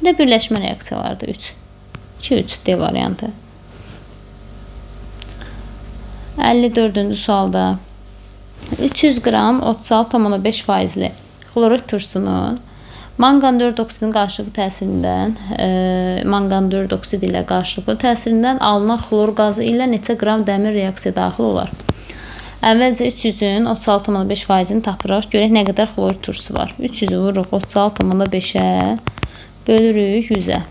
Bir də birləşmə reaksiyalardır 3. 2-3 D variantı. 54-cü sualda 300 qram 36,5 faizli xlorid turşusunun manqan 4 oksidinin qarşılıqlı təsirindən, manqan 4 oksid ilə qarşılıqlı təsirindən alınan xlor qazı ilə neçə qram dəmir reaksiya daxil olar? Əvvəlcə 300-ün 36,5%-ni tapırıq. Görək nə qədər xlor turşusu var. 300-ü vururuq 36,5-ə, bölürük 100-ə.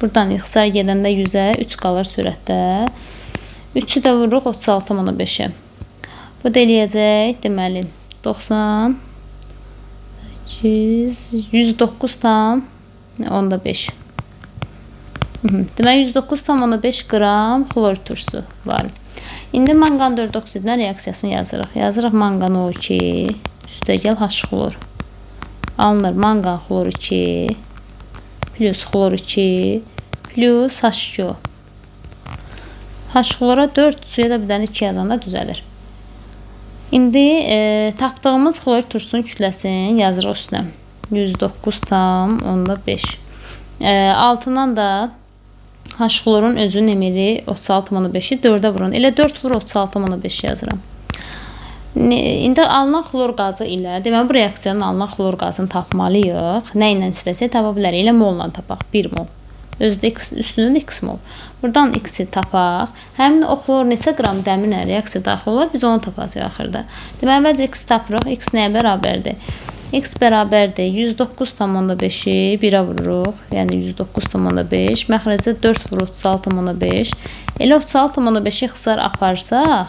Buradan ixtisar gedəndə 100-ə, 3 qalır sürətdə. 3-ü də vururuq 36,5-ə. Bu da eləyəcək, deməli, 90, 109,5. Deməli, 109,5 qram xlor turşusu var. İndi manqan 4 oksidinə reaksiyasını yazırıq. Yazırıq manqan O2, üstəgəl H xlor. Alınır manqan xlor 2, plus xlor 2, plus H2O. H xlora 4, suya da bir dənə 2 yazanda düzəlir. İndi tapdığımız xlor turşusunun kütləsini yazırıq üstünə. 109,5. Altından da H xlorun özünün emiri 36,5-i 4-ə vurun. Elə 4 vur 36,5 yazıram. İndi alınan xlor qazı ilə, deməli bu reaksiyanın alınan xlor qazını tapmalıyıq. Nə ilə istəsək tapa bilərik. Elə molla tapaq. 1 mol. Özdə üstündə də x mol. Buradan x-i tapaq. Həmin o xlor neçə qram dəmirlə reaksiya daxil olar, biz onu tapacaq axırda. Deməli, əvvəlcə x tapırıq. X nəyə bərabərdir? X bərabərdir. 109,5-i 1-ə vururuq. Yəni 109,5. Məxrəcə 4 vurur 36,5. Elə 36,5-i ixtisar aparsaq,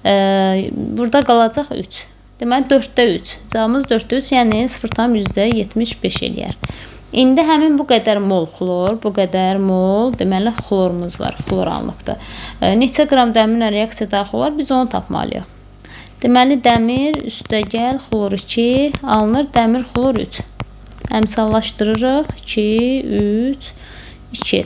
burada qalacaq 3. Deməli, 4-də 3. Cavabımız 4-də 3, yəni 0,75 eləyər. İndi həmin bu qədər mol xlor, bu qədər mol, deməli, xlorumuz var, xlor alınıbdır. Neçə qram dəmirlə reaksiya daxil olar, biz onu tapmalıyıq. Deməli, dəmir üstəgəl xlor 2 alınır, dəmir xlor 3. Əmsallaşdırırıq, 2, 3, 2.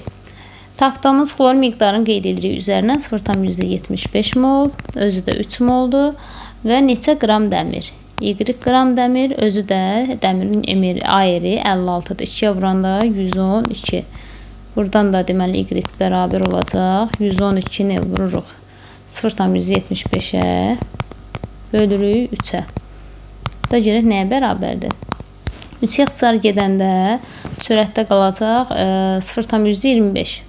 Tapdığımız xlor miqdarını qeyd edirik üzərinə 0,75 mol, özü də 3 moldur və neçə qram dəmir? Y qram dəmir, özü də dəmirin emiri ayri 56-dır. 2-yə vuranda 112. Buradan da deməli Y bərabər olacaq. 112-ni vururuq 0,75-ə, bölürük 3-ə. Da görək nəyə bərabərdir? 3-ə ixtisar gedəndə sürətdə qalacaq 0,25.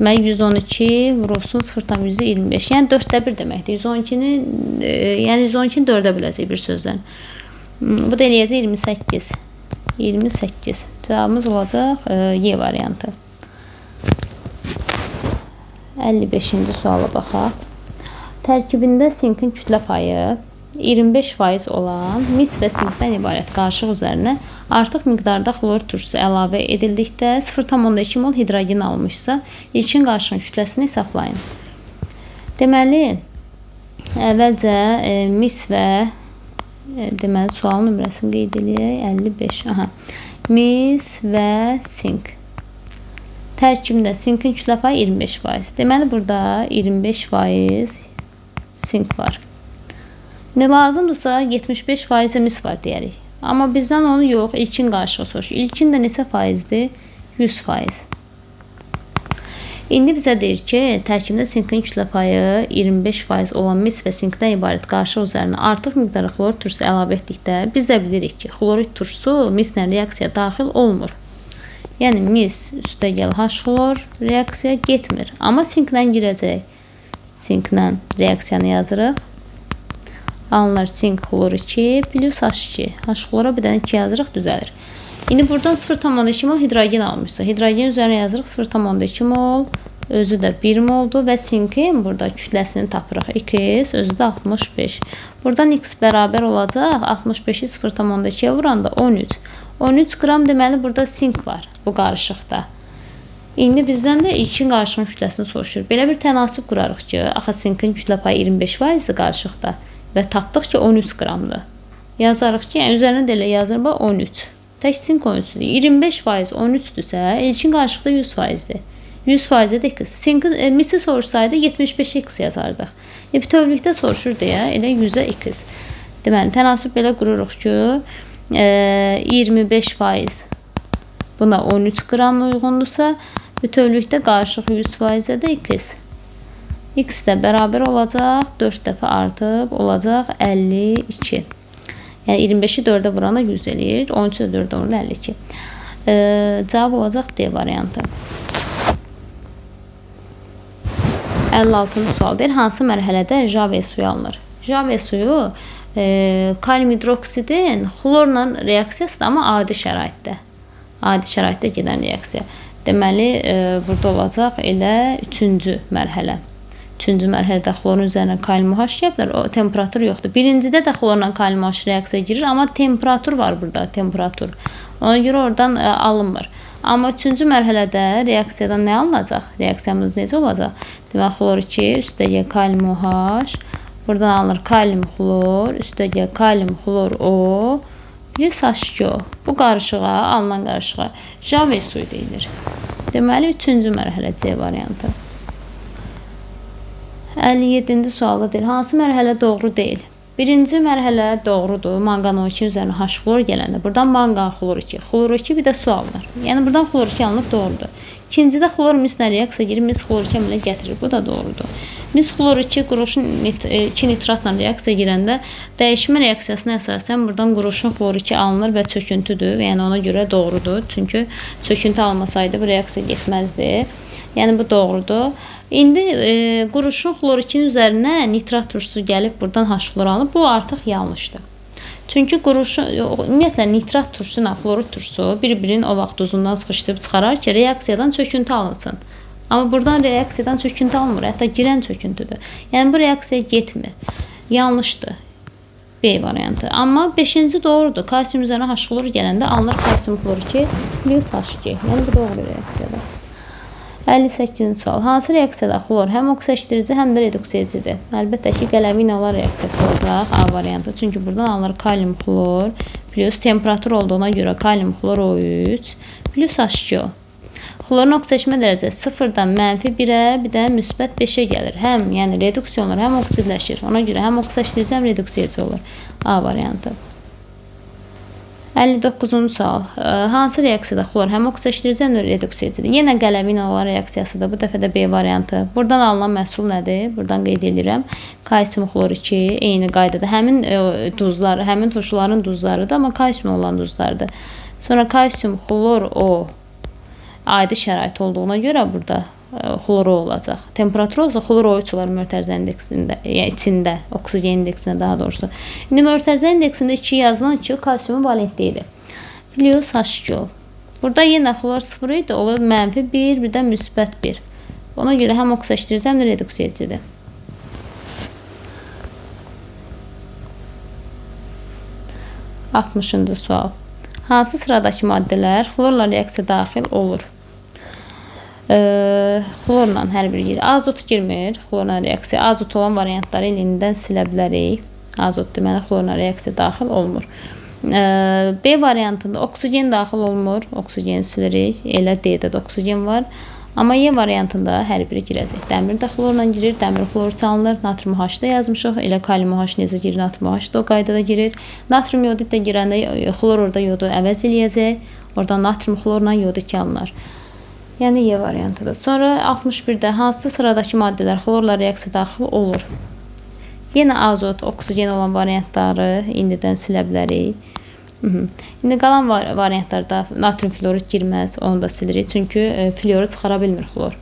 Deməli, 112 vurulsun 0,25. Yəni 4-də 1 deməkdir. 112-ni 4-də böləcək bir sözdən. Bu da eləyəcək 28. 28. Cavabımız olacaq Y variantı. 55-ci suala baxaq. Tərkibində sinkin kütlə payı 25% olan mis və sinkdən ibarət qarışıq üzərinə artıq miqdarda xlor turşusu əlavə edildikdə 0,2 mol hidrogen almışsa, ilkin qarışığın kütləsini hesablayın. Deməli, əvvəlcə mis və deməli sual nömrəsini qeyd edək. 55. Mis və sink. Tərkibində sinkin kütlə payı 25%. Deməli, burada 25% sink var. Ne lazımdırsa 75% mis var deyərik. Amma bizdən onu yox, ilkin qarışıq soruşur. İlkin də neçə faizdir? 100%. İndi bizə deyir ki, tərkibində sinkin kütlə payı 25% olan mis və sinkdən ibarət qarışıq üzərinə artıq miqdarda xlor turşusu əlavə etdikdə biz də bilirik ki, xlorid turşusu mislə reaksiyaya daxil olmur. Yəni mis üstəgəl H-xlor reaksiyaya getmir. Amma sinklə girəcək. Sinklə reaksiyanı yazırıq. Alınır sink xlor 2 plus H2. H-xlora bir dənə 2 yazırıq, düzəlir. İndi buradan 0,2 mol hidrogen almışsa, hidrogen üzərinə yazırıq 0,2 mol, özü də 1 moldur və sinkin burada kütləsini tapırıq. X, özü də 65. Buradan X bərabər olacaq. 65-i 0,2-yə vuranda 13. 13 qram deməli burada sink var bu qarışıqda. İndi bizdən də ilkin qarışığın kütləsini soruşur. Belə bir tənasib qurarıq ki, axı sinkin kütlə payı 25%-dir qarışıqda və tapdıq ki 13 qramdır. Yazarıq ki, yəni üzərinə də elə yazırıq 13. Tək sink 13-dür. 25% 13-dürsə, ilkin qarışıqda 100%-dir. 100%-də X. Sinkin misi sorursaydı 75 X yazardıq. Bütövlükdə soruşur deyə elə 100-ə X. Deməli, tənasib belə qururuq ki, 25% buna 13 qram uyğundursa, bütövlükdə qarışıq 100%-də də X. X də bərabər olacaq, 4 dəfə artıb, olacaq 52. Yəni 25-i 4-ə vuranda 100 eləyir, 13-ü də 4-ə vuranda 52. Cavab olacaq D variantı. 56-cı sual deyir, hansı mərhələdə JAV suyu alınır? JAV suyu kalium hidroksidin xlorla reaksiyasıdır, amma adi şəraitdə. Adi şəraitdə gedən reaksiya. Deməli, burada olacaq elə 3-cü mərhələ. 3-cü mərhələdə xlorun üzərinə kalium H gəliblər, o temperatur yoxdur. Birincidə də xlorla kalium H reaksiya girir, amma temperatur var burada, temperatur. Ona görə oradan alınmır. Amma 3-cü mərhələdə reaksiyadan nə alınacaq? Reaksiyamız necə olacaq? Deməli, xlor 2, üstəgəl kalium H, buradan alınır kalium xlor, üstəgəl kalium xlor O, plus H2O. Bu qarışığa, alınan qarışığa JAV suyu deyilir. Deməli, 3-cü mərhələ C variantı. 57-ci sualda deyil, hansı mərhələ doğru deyil? Birinci mərhələ doğrudur. Manqan O2 üzərinə H-xlor gələndə. Buradan manqan xlor 2. Xlor 2 bir də su alınır. Yəni buradan xlor 2 alınıb doğrudur. İkincidə xlor mislə reaksiya girir, mis xlor 2 əmələ gətirir. Bu da doğrudur. Mis xlor 2 quruşun 2 nitratla reaksiya girəndə dəyişmə reaksiyasına əsasən buradan quruşun xlor 2 alınır və çöküntüdür. Yəni ona görə doğrudur. Çünki çöküntü almasaydı bu reaksiya getməzdi. Yəni bu doğrudur. İndi quruşun xlor 2-nin üzərinə nitrat turşusu gəlib buradan H-xlor alınıb. Bu artıq yanlışdır. Çünki quruşun, ümumiyyətlə nitrat turşusu ilə xlorid turşusu bir-birinin o vaxt duzundan sıxışdırıb çıxarar ki, reaksiyadan çöküntü alınsın. Amma buradan reaksiyadan çöküntü alınmır, hətta girən çöküntüdür. Yəni bu reaksiya getmir. Yanlışdır. B variantı. Amma 5-ci doğrudur. Kalsium üzərinə H-xlor gələndə alınır kalsium xlor 2 plus H2. Yəni bu doğru reaksiyadır. 58-ci sual. Hansı reaksiyada xlor həm oksidaşdirici, həm də reduksiya edicidir? Əlbəttə ki, qələvi ilə olan reaksiyası olacaq A variantı. Çünki buradan alınır kalium xlor plus temperatur olduğuna görə kalium xlor O3 plus H2O. Xlorun oksidaşmə dərəcəsi 0-dan -1-ə, bir də müsbət 5-ə gəlir. Həm yəni reduksiya olur, həm oksidləşir. Ona görə həm oksidaşdirici, həm reduksiya edici olur. A variantı. 59-cu sual. Hansı reaksiyada xlor həm oksidaşdirici, həm də reduksiya edicidir? Yenə qələvi ilə olan reaksiyasıdır. Bu dəfə də B variantı. Buradan alınan məhsul nədir? Buradan qeyd edirəm. Kalsium xlor 2 eyni qaydada. Həmin duzlar, həmin turşuların duzlarıdır, amma kalsium olan duzlardır. Sonra kalsium xlor O adi şərait olduğuna görə burada xloro olacaq. Temperatur olsa xlor O3 olar mötərizə indeksində, yəni içində, oksigen indeksində daha doğrusu. İndi mötərizə indeksində 2 yazılan 2 kalsiumun valentliyidir. Plus H2O. Burada yenə xlor 0 idi, olur -1, bir də müsbət 1. Ona görə həm oksidaşdirici, həm də reduksiya edicidir. 60-cı sual. Hansı sıradakı maddələr xlorla reaksiya daxil olur? Xlorla hər biri girir. Azot girmir. Xlorla reaksiya. Azot olan variantları elindən silə bilərik. Azot deməli xlorla reaksiya daxil olmur. B variantında oksigen daxil olmur. Oksigeni silirik. Elə D-də də oksigen var. Amma Y variantında hər biri girəcək. Dəmir də xlorla girir. Dəmir xlor çalınır. Natrium H da yazmışıq. Elə kalium H necə girir? Natrium H da o qaydada girir. Natrium yodid də girəndə xlor orada yodu əvəz eləyəcək. Oradan natrium xlorla yodid alınır. Yəni Y variantıdır. Sonra 61-də hansı sıradakı maddələr xlorla reaksiya daxil olur? Yenə azot, oksigen olan variantları indidən silə bilərik. İndi qalan variantlarda natrium fluorid girməz, onu da silirik. Çünki fluoru çıxara bilmir xlor.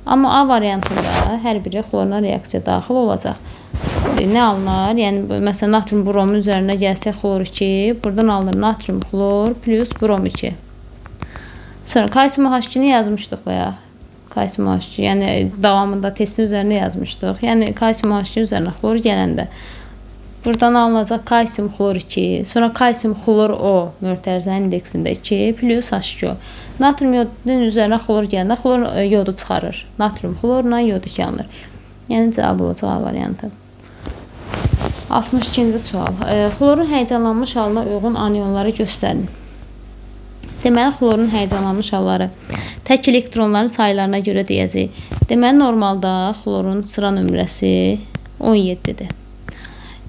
Amma A variantında hər biri xlorla reaksiya daxil olacaq. Nə alınır? Yəni məsələn natrium bromun üzərinə gəlsək xlor 2, buradan alınır natrium xlor plus brom 2. Sonra kalsium H2-ni yazmışdıq bayaq. Kalsium H2, yəni davamında testin üzərinə yazmışdıq. Yəni kalsium H2 üzərinə xlor gələndə buradan alınacaq kalsium xlor 2, sonra kalsium xlor O möhtərizənin indeksində 2 plus H2O. Natrium yodunun üzərinə xlor gələndə xlor yodu çıxarır. Natrium xlorla yod 2 alınır. Yəni cavab olacaq A variantı. 62-ci sual. Xlorun həyəcanlanmış halına uyğun anionları göstərin. Deməli, xlorun həyəcanlanmış halları tək elektronların saylarına görə deyəcək. Deməli, normalda xlorun sıra nömrəsi 17-dir.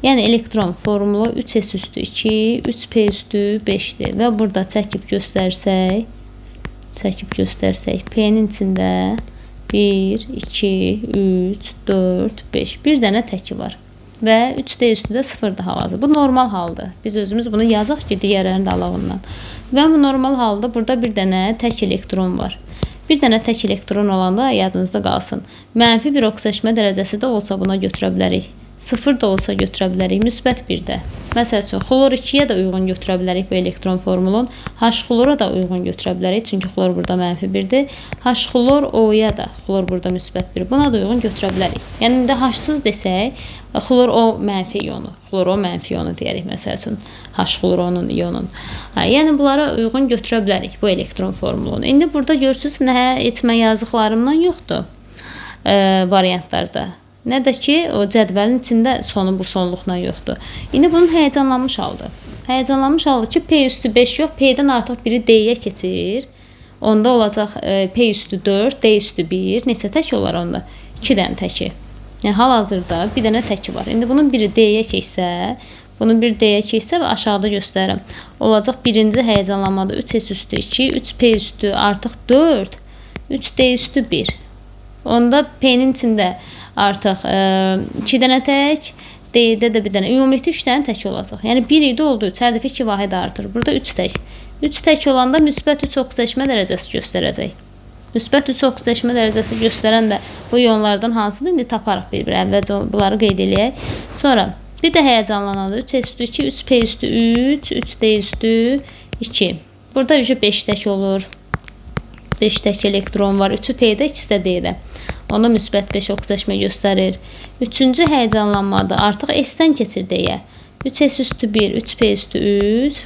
Yəni, elektron formulu 3s üstü 2, 3p üstü 5-dir. Və burada çəkib göstərsək, P-nin içində 1, 2, 3, 4, 5. Bir dənə təki var. Və 3D üstü də 0-dır hal-hazırda. Bu normal haldır. Biz özümüz bunu yazaq ki, digərlərinin də alağından. Və bu normal halda burada bir dənə tək elektron var. Bir dənə tək elektron olanda yadınızda qalsın. Mənfi bir oksidaşma dərəcəsi də olsa buna götürə bilərik. 0 da olsa götürə bilərik, müsbət 1-də. Məsəl üçün, xlor 2-yə də uyğun götürə bilərik bu elektron formulun. H-xlora da uyğun götürə bilərik, çünki xlor burada mənfi 1-dir. H-xlor O-ya da, xlor burada müsbət 1, buna da uyğun götürə bilərik. Yəni, indi H-sız desək, xlor O mənfi iyonu, xlor O mənfi iyonu deyərik, məsəl üçün, H-xlor O-nun iyonun. Yəni, bunlara uyğun götürə bilərik bu elektron formulunu. İndi burada görürsünüz, nə etmə yazdıqlarımdan yoxdur variantlarda. Nə də ki, o cədvəlin içində sonu bu sonluqla yoxdur. İndi bunun həyəcanlanmış halıdır. Həyəcanlanmış halıdır ki, P üstü 5 yox, P-dən artıq biri D-yə keçir. Onda olacaq P üstü 4, D üstü 1. Neçə tək olar onda? 2 dənə təki. Yəni, hal-hazırda bir dənə təki var. İndi bunun biri D-yə keçsə, bunun bir D-yə keçsə və aşağıda göstərirəm. Olacaq birinci həyəcanlanmada 3S üstü 2, 3P üstü artıq 4, 3D üstü 1. Onda P-nin içində artıq 2 dənə tək, D-də də bir dənə, ümumilikdə 3 dənə tək olacaq. Yəni 1 idi oldu, 3 hər dəfə 2 vahid artır. Burada 3 tək. 3 tək olanda müsbət 3 oksidaşma dərəcəsi göstərəcək. Müsbət 3 oksidaşma dərəcəsi göstərən də bu iyonlardan hansıdır? İndi taparıq bir-bir. Əvvəlcə bunları qeyd eləyək. Sonra bir də həyəcanlananda 3S üstü 2, 3P üstü 3, 3D üstü 2. Burada 5 tək olur. 5 tək elektron var. 3'ü P'də, 2'si də D'də. Onda müsbət 5 oksidaşma göstərir. Üçüncü həyəcanlanmada artıq S-dən keçir D-yə. 3S üstü 1, 3P üstü 3,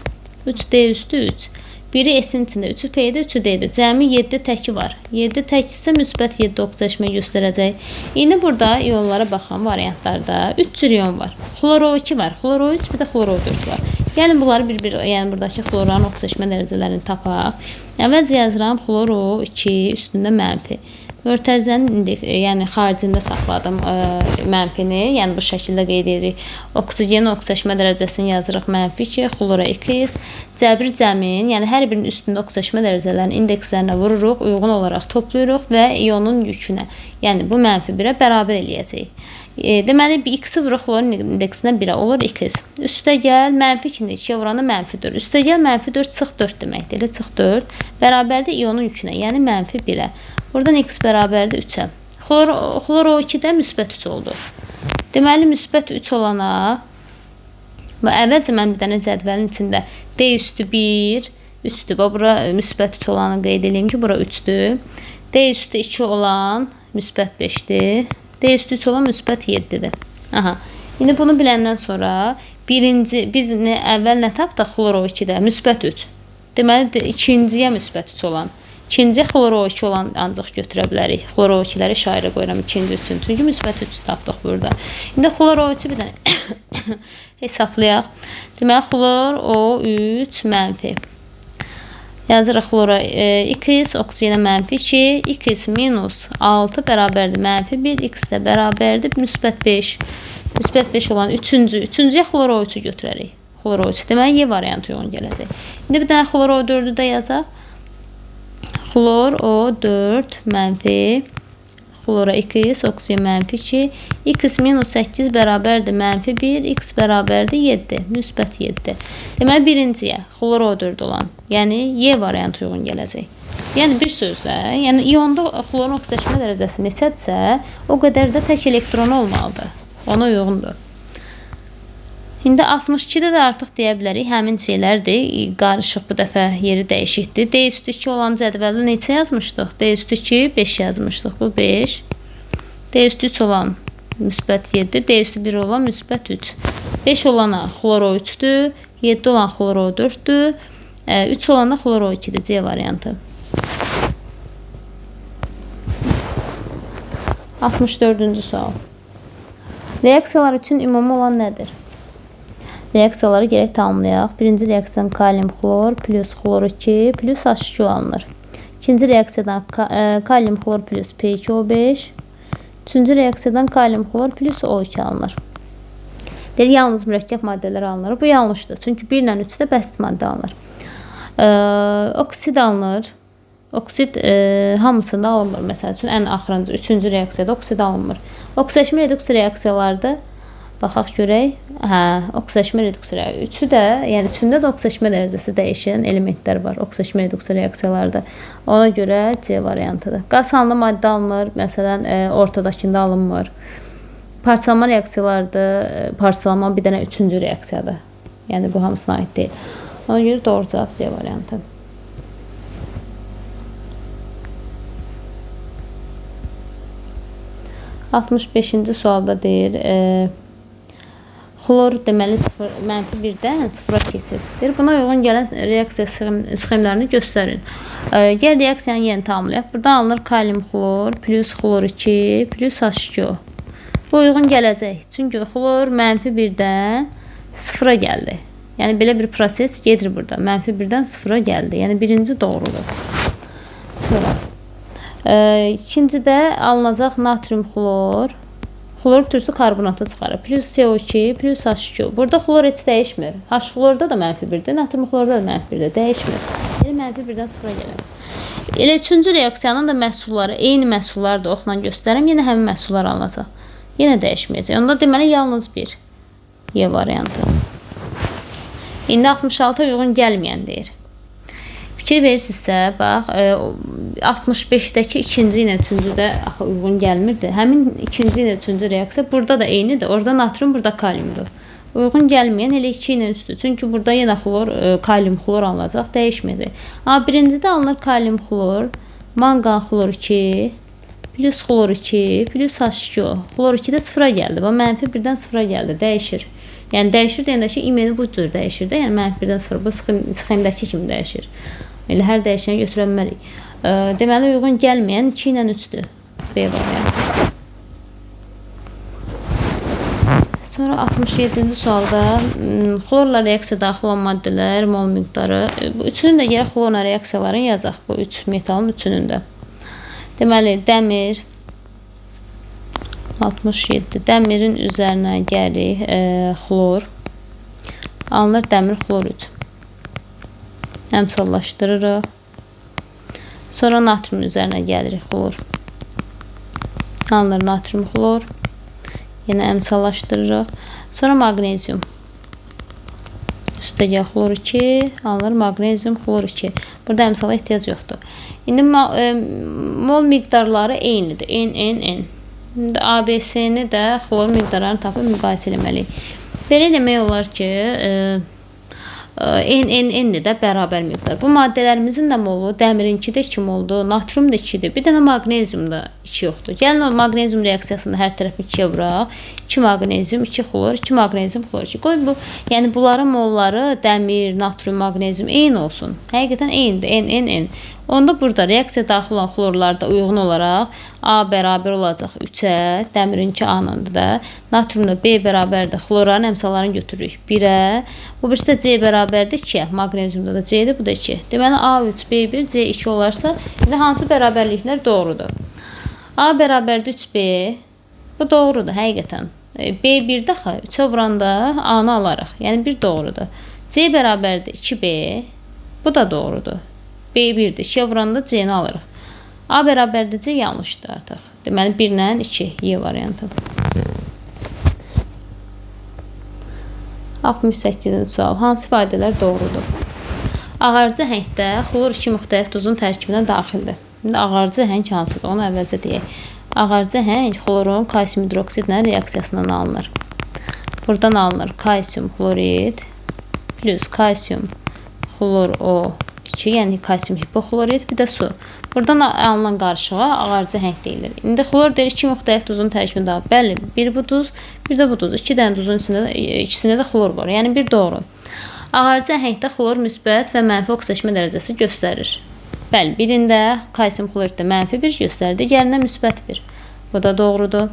3D üstü 3. Biri S-in içində, 3'ü P'də, 3'ü D'də. Cəmi 7 təki var. 7 tək isə müsbət 7 oksidaşma göstərəcək. İndi burada iyonlara baxan variantlarda 3 cür iyon var. Xloro 2 var, xloro 3, bir də xloro 4 var. Gəlin bunları bir-bir, yəni buradakı xlorların oksidaşma dərəcələrini tapaq. Əvvəlcə yazıram xloro 2 üstündə mənfi. Möhtərizənin yəni xaricində saxladım mənfini, yəni bu şəkildə qeyd edirik. Oksigenin oksidaşma dərəcəsini yazırıq mənfi 2, xlora 2, cəbri cəmin, yəni hər birinin üstündə oksidaşma dərəcələrinin indekslərinə vururuq, uyğun olaraq toplayırıq və iyonun yükünə, yəni bu mənfi 1-ə bərabər eləyəcək. Deməli, x-i vuruq xlorun indeksinə 1-ə olur x. Üstə gəl, mənfi 2-ni 2-yə vuranda mənfi 4. Üstə gəl, mənfi 4 çıx 4 deməkdir. Elə çıx 4 bərabərdir iyonun yükünə, yəni mənfi 1-ə. Buradan x bərabərdir 3-ə. Xloro 2-də müsbət 3 oldu. Deməli, müsbət 3 olana, əvvəlcə mən bir dənə cədvəlin içində D üstü 1, 3-dür. Bura müsbət 3 olanı qeyd edeyim ki, bura 3-dür. D üstü 2 olan müsbət 5-dir. D üstü 3 olan müsbət 7-dir. Aha. İndi bunu biləndən sonra birinci biz əvvəl nə tapdıq xloro 2-də? Müsbət 3. Deməli ikinciyə müsbət 3 olan, ikinciyə xloro 2 olan ancaq götürə bilərik. Xloro 2-ləri şairə qoyuram ikinci üçün. Çünki müsbət 3 tapdıq burada. İndi xloro 3-ü bir dənə hesablayaq. Deməli xlor O3 mənfi. Yazırıq xlora x, oksigenə mənfi 2, x minus 6 bərabərdir mənfi 1, x də bərabərdir müsbət 5. Müsbət 5 olan üçüncüyə xloro 3-ü götürərik. Xloro 3. Deməli, Y variantı uyğun gələcək. İndi bir dənə xloro 4-ü də yazaq. Xlor O4 mənfi. Xlora x, oksigen mənfi 2. X minus 8 bərabərdir mənfi 1. X bərabərdir 7. Müsbət 7. Deməli, birinciyə xlor O4 olan, yəni Y variantı uyğun gələcək. Yəni, bir sözlə, yəni iyonda xlorun oksigenləşmə dərəcəsi neçədirsə, o qədər də tək elektronu olmalıdır. Ona uyğundur. İndi 62-də də artıq deyə bilərik, həmin şeylərdir. Qarışıq bu dəfə yeri dəyişikdir. D üstü 2 olan cədvəldə neçə yazmışdıq? D üstü 2, 5 yazmışdıq. Bu 5. D üstü 3 olan müsbət 7. D üstü 1 olan müsbət 3. 5 olana xloro 3-dür. 7 olan xloro 4-dür. 3 olanda xloro 2-dir. C variantı. 64-cü sual. Reaksiyalar üçün ümumi olan nədir? Reaksiyaları gərək tamamlayaq. Birinci reaksiyadan kalium xlor plus xlor 2 plus H2O alınır. İkinci reaksiyadan kalium xlor plus P2O5. Üçüncü reaksiyadan kalium xlor plus O2 alınır. Deyir, yalnız mürəkkəb maddələr alınır. Bu yanlışdır. Çünki 1 ilə 3-də bəsit maddə alınır. Oksid alınır. Oksid hamısında alınmır. Məsəl üçün, ən axırıncı, üçüncü reaksiyada oksid alınmır. Oksidaşmə reduksiya reaksiyalarda baxaq görək. Oksidaşmə reduksiya üçü də, yəni üçündə də oksidaşmə dərəcəsi dəyişən elementlər var. Oksidaşmə reduksiya reaksiyalarda. Ona görə C variantıdır. Qaz halında maddə alınır. Məsələn, ortadakında alınmır. Parçalama reaksiyalarda, parçalama bir dənə üçüncü reaksiyadır. Yəni bu hamısına aid deyil. Ona görə doğru cavab C variantı. -65-ci sualda deyir, xlor deməli -1-dən 0-a keçir. Buna uyğun gələn reaksiya sxemlərini göstərin. Gəl reaksiyanı yeni tamamlayaq. Buradan alınır kalium xlor plus xlor 2 plus H2O. Bu uyğun gələcək. Çünki xlor -1-dən 0-a gəldi. Yəni belə bir proses gedir burada. -1-dən 0-a gəldi. Yəni birinci doğrudur. Sonra ikincidə alınacaq natrium xlor. Xlor türsü karbonata çıxarır. Plus CO2 plus H2O. Burada xlor heç dəyişmir. H xlorda da -1-dir, natrium xlorda da -1-dir. Dəyişmir. Yəni -1-dən 0-a gəlir. Elə üçüncü reaksiyanın da məhsulları, eyni məhsullar da oxla göstərim. Yenə həmin məhsullar alınacaq. Yenə dəyişməyəcək. Onda deməli yalnız bir. Y variantı. İndi 66-a uyğun gəlməyən deyir. Fikir verirsinizsə, bax, 65-dəki ikinci ilə üçüncüdə uyğun gəlmirdi. Həmin ikinci ilə üçüncü reaksiya burada da eynidir. Orada natrium, burada kaliumdur. Uyğun gəlməyən elə 2 ilə üstü. Çünki burada yenə xlor, kalium xlor alınacaq, dəyişməyəcək. Amma birincidə alınır kalium xlor, mangan xlor 2, plus xlor 2, plus H2O. Xlor 2-də 0-a gəldi. Bax, -1-dən 0-a gəldi, dəyişir. Yəni dəyişir deyəndə ki, imeni bu cür dəyişir də. Yəni -1-dən 0, bu sxemdəki kimi dəyişir. Elə hər dəyişəni götürə bilmərik. Deməli, uyğun gəlməyən 2 ilə 3-dür. B variantı. Sonra 67-ci sualda xlorla reaksiya daxil olan maddələr, mol miqdarı. Bu üçünün də yerə xlorla reaksiyaların yazaq. Bu 3 metalın üçünün də. Deməli, dəmir 67. Dəmirin üzərinə gəlir xlor. Alınır dəmir xlor 3. Əmsallaşdırırıq. Sonra natrium üzərinə gəlir xlor. Alınır natrium xlor. Yenə əmsallaşdırırıq. Sonra maqnezium. Üstə gəl xlor 2. Alınır maqnezium xlor 2. Burada əmsala ehtiyac yoxdur. İndi mol miqdarları eynidir. N. İndi ABC-ni də xlor miqdarlarını tapıb müqayisə eləməliyik. Belə eləmək olar ki, N də bərabər miqdar. Bu maddələrimizin də molu dəmirinki də 2 moldur, natrium da 2-dir. Bir dənə maqnezium da 2 yoxdur. Gəlin o maqnezium reaksiyasında hər tərəfi 2-yə vuraq. 2 maqnezium, 2 xlor, 2 maqnezium, xlor 2. Qoy bu, yəni bunların molları dəmir, natrium, maqnezium eyni olsun. Həqiqətən eynidir. N. Onda burada reaksiya daxil olan xlorlarda uyğun olaraq A bərabər olacaq 3-ə, dəmirinki A-nandır da. Natriumla B bərabərdir. Xlorların əmsallarını götürürük 1-ə. Bu birisi də C bərabərdir 2-yə. Maqneziumda da C-dir, bu da 2. Deməli A3, B1, C2 olarsa, indi hansı bərabərliklər doğrudur? A bərabərdir 3B. Bu doğrudur, həqiqətən. B1-də 3-ə vuranda A-nı alarıq. Yəni 1 doğrudur. C bərabərdir 2B. Bu da doğrudur. B1-dir. 2-yə vuranda C-ni alırıq. A bərabərdir C yanlışdır artıq. Deməli 1 ilə 2 Y variantı. 68-ci sual. Hansı ifadələr doğrudur? Ağarcı həngdə xlor 2 müxtəlif duzun tərkibinə daxildir. İndi ağarcı həng hansıdır? Onu əvvəlcə deyək. Ağarcı həng xlorun kalsium hidroksidlə reaksiyasından alınır. Buradan alınır kalsium xlorid plus kalsium xlor O2, yəni kalsium hipoxlorid, bir də su. Buradan alınan qarışığa ağarcı həng deyilir. İndi xlor deyir 2 müxtəlif duzun tərkibində. Bəli, bir bu duz, bir də bu duz. 2 dənə duzun ikisində də xlor var. Yəni bir doğru. Ağarcı həngdə xlor müsbət və mənfi oksidaşma dərəcəsi göstərir. Bəli, birində kalsium xloriddə -1 göstərir, digərində -1. Bu da doğrudur.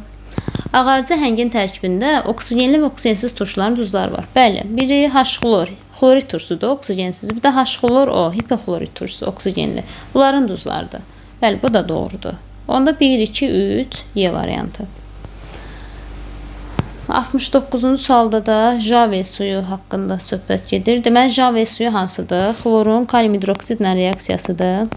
Ağarcı həngin tərkibində oksigenli və oksigensiz turşuların duzları var. Bəli, biri H-xlor, xlorid turşusudur, oksigensiz. Bir də H-xlor O, hipoxlorid turşusu, oksigenli. Bunların duzlarıdır. Bəli, bu da doğrudur. Onda 1, 2, 3 Y variantı. 69-cu sualda da Jave suyu haqqında söhbət gedir. Deməli, Jave suyu hansıdır? Xlorun kalium hidroksidlə reaksiyasıdır.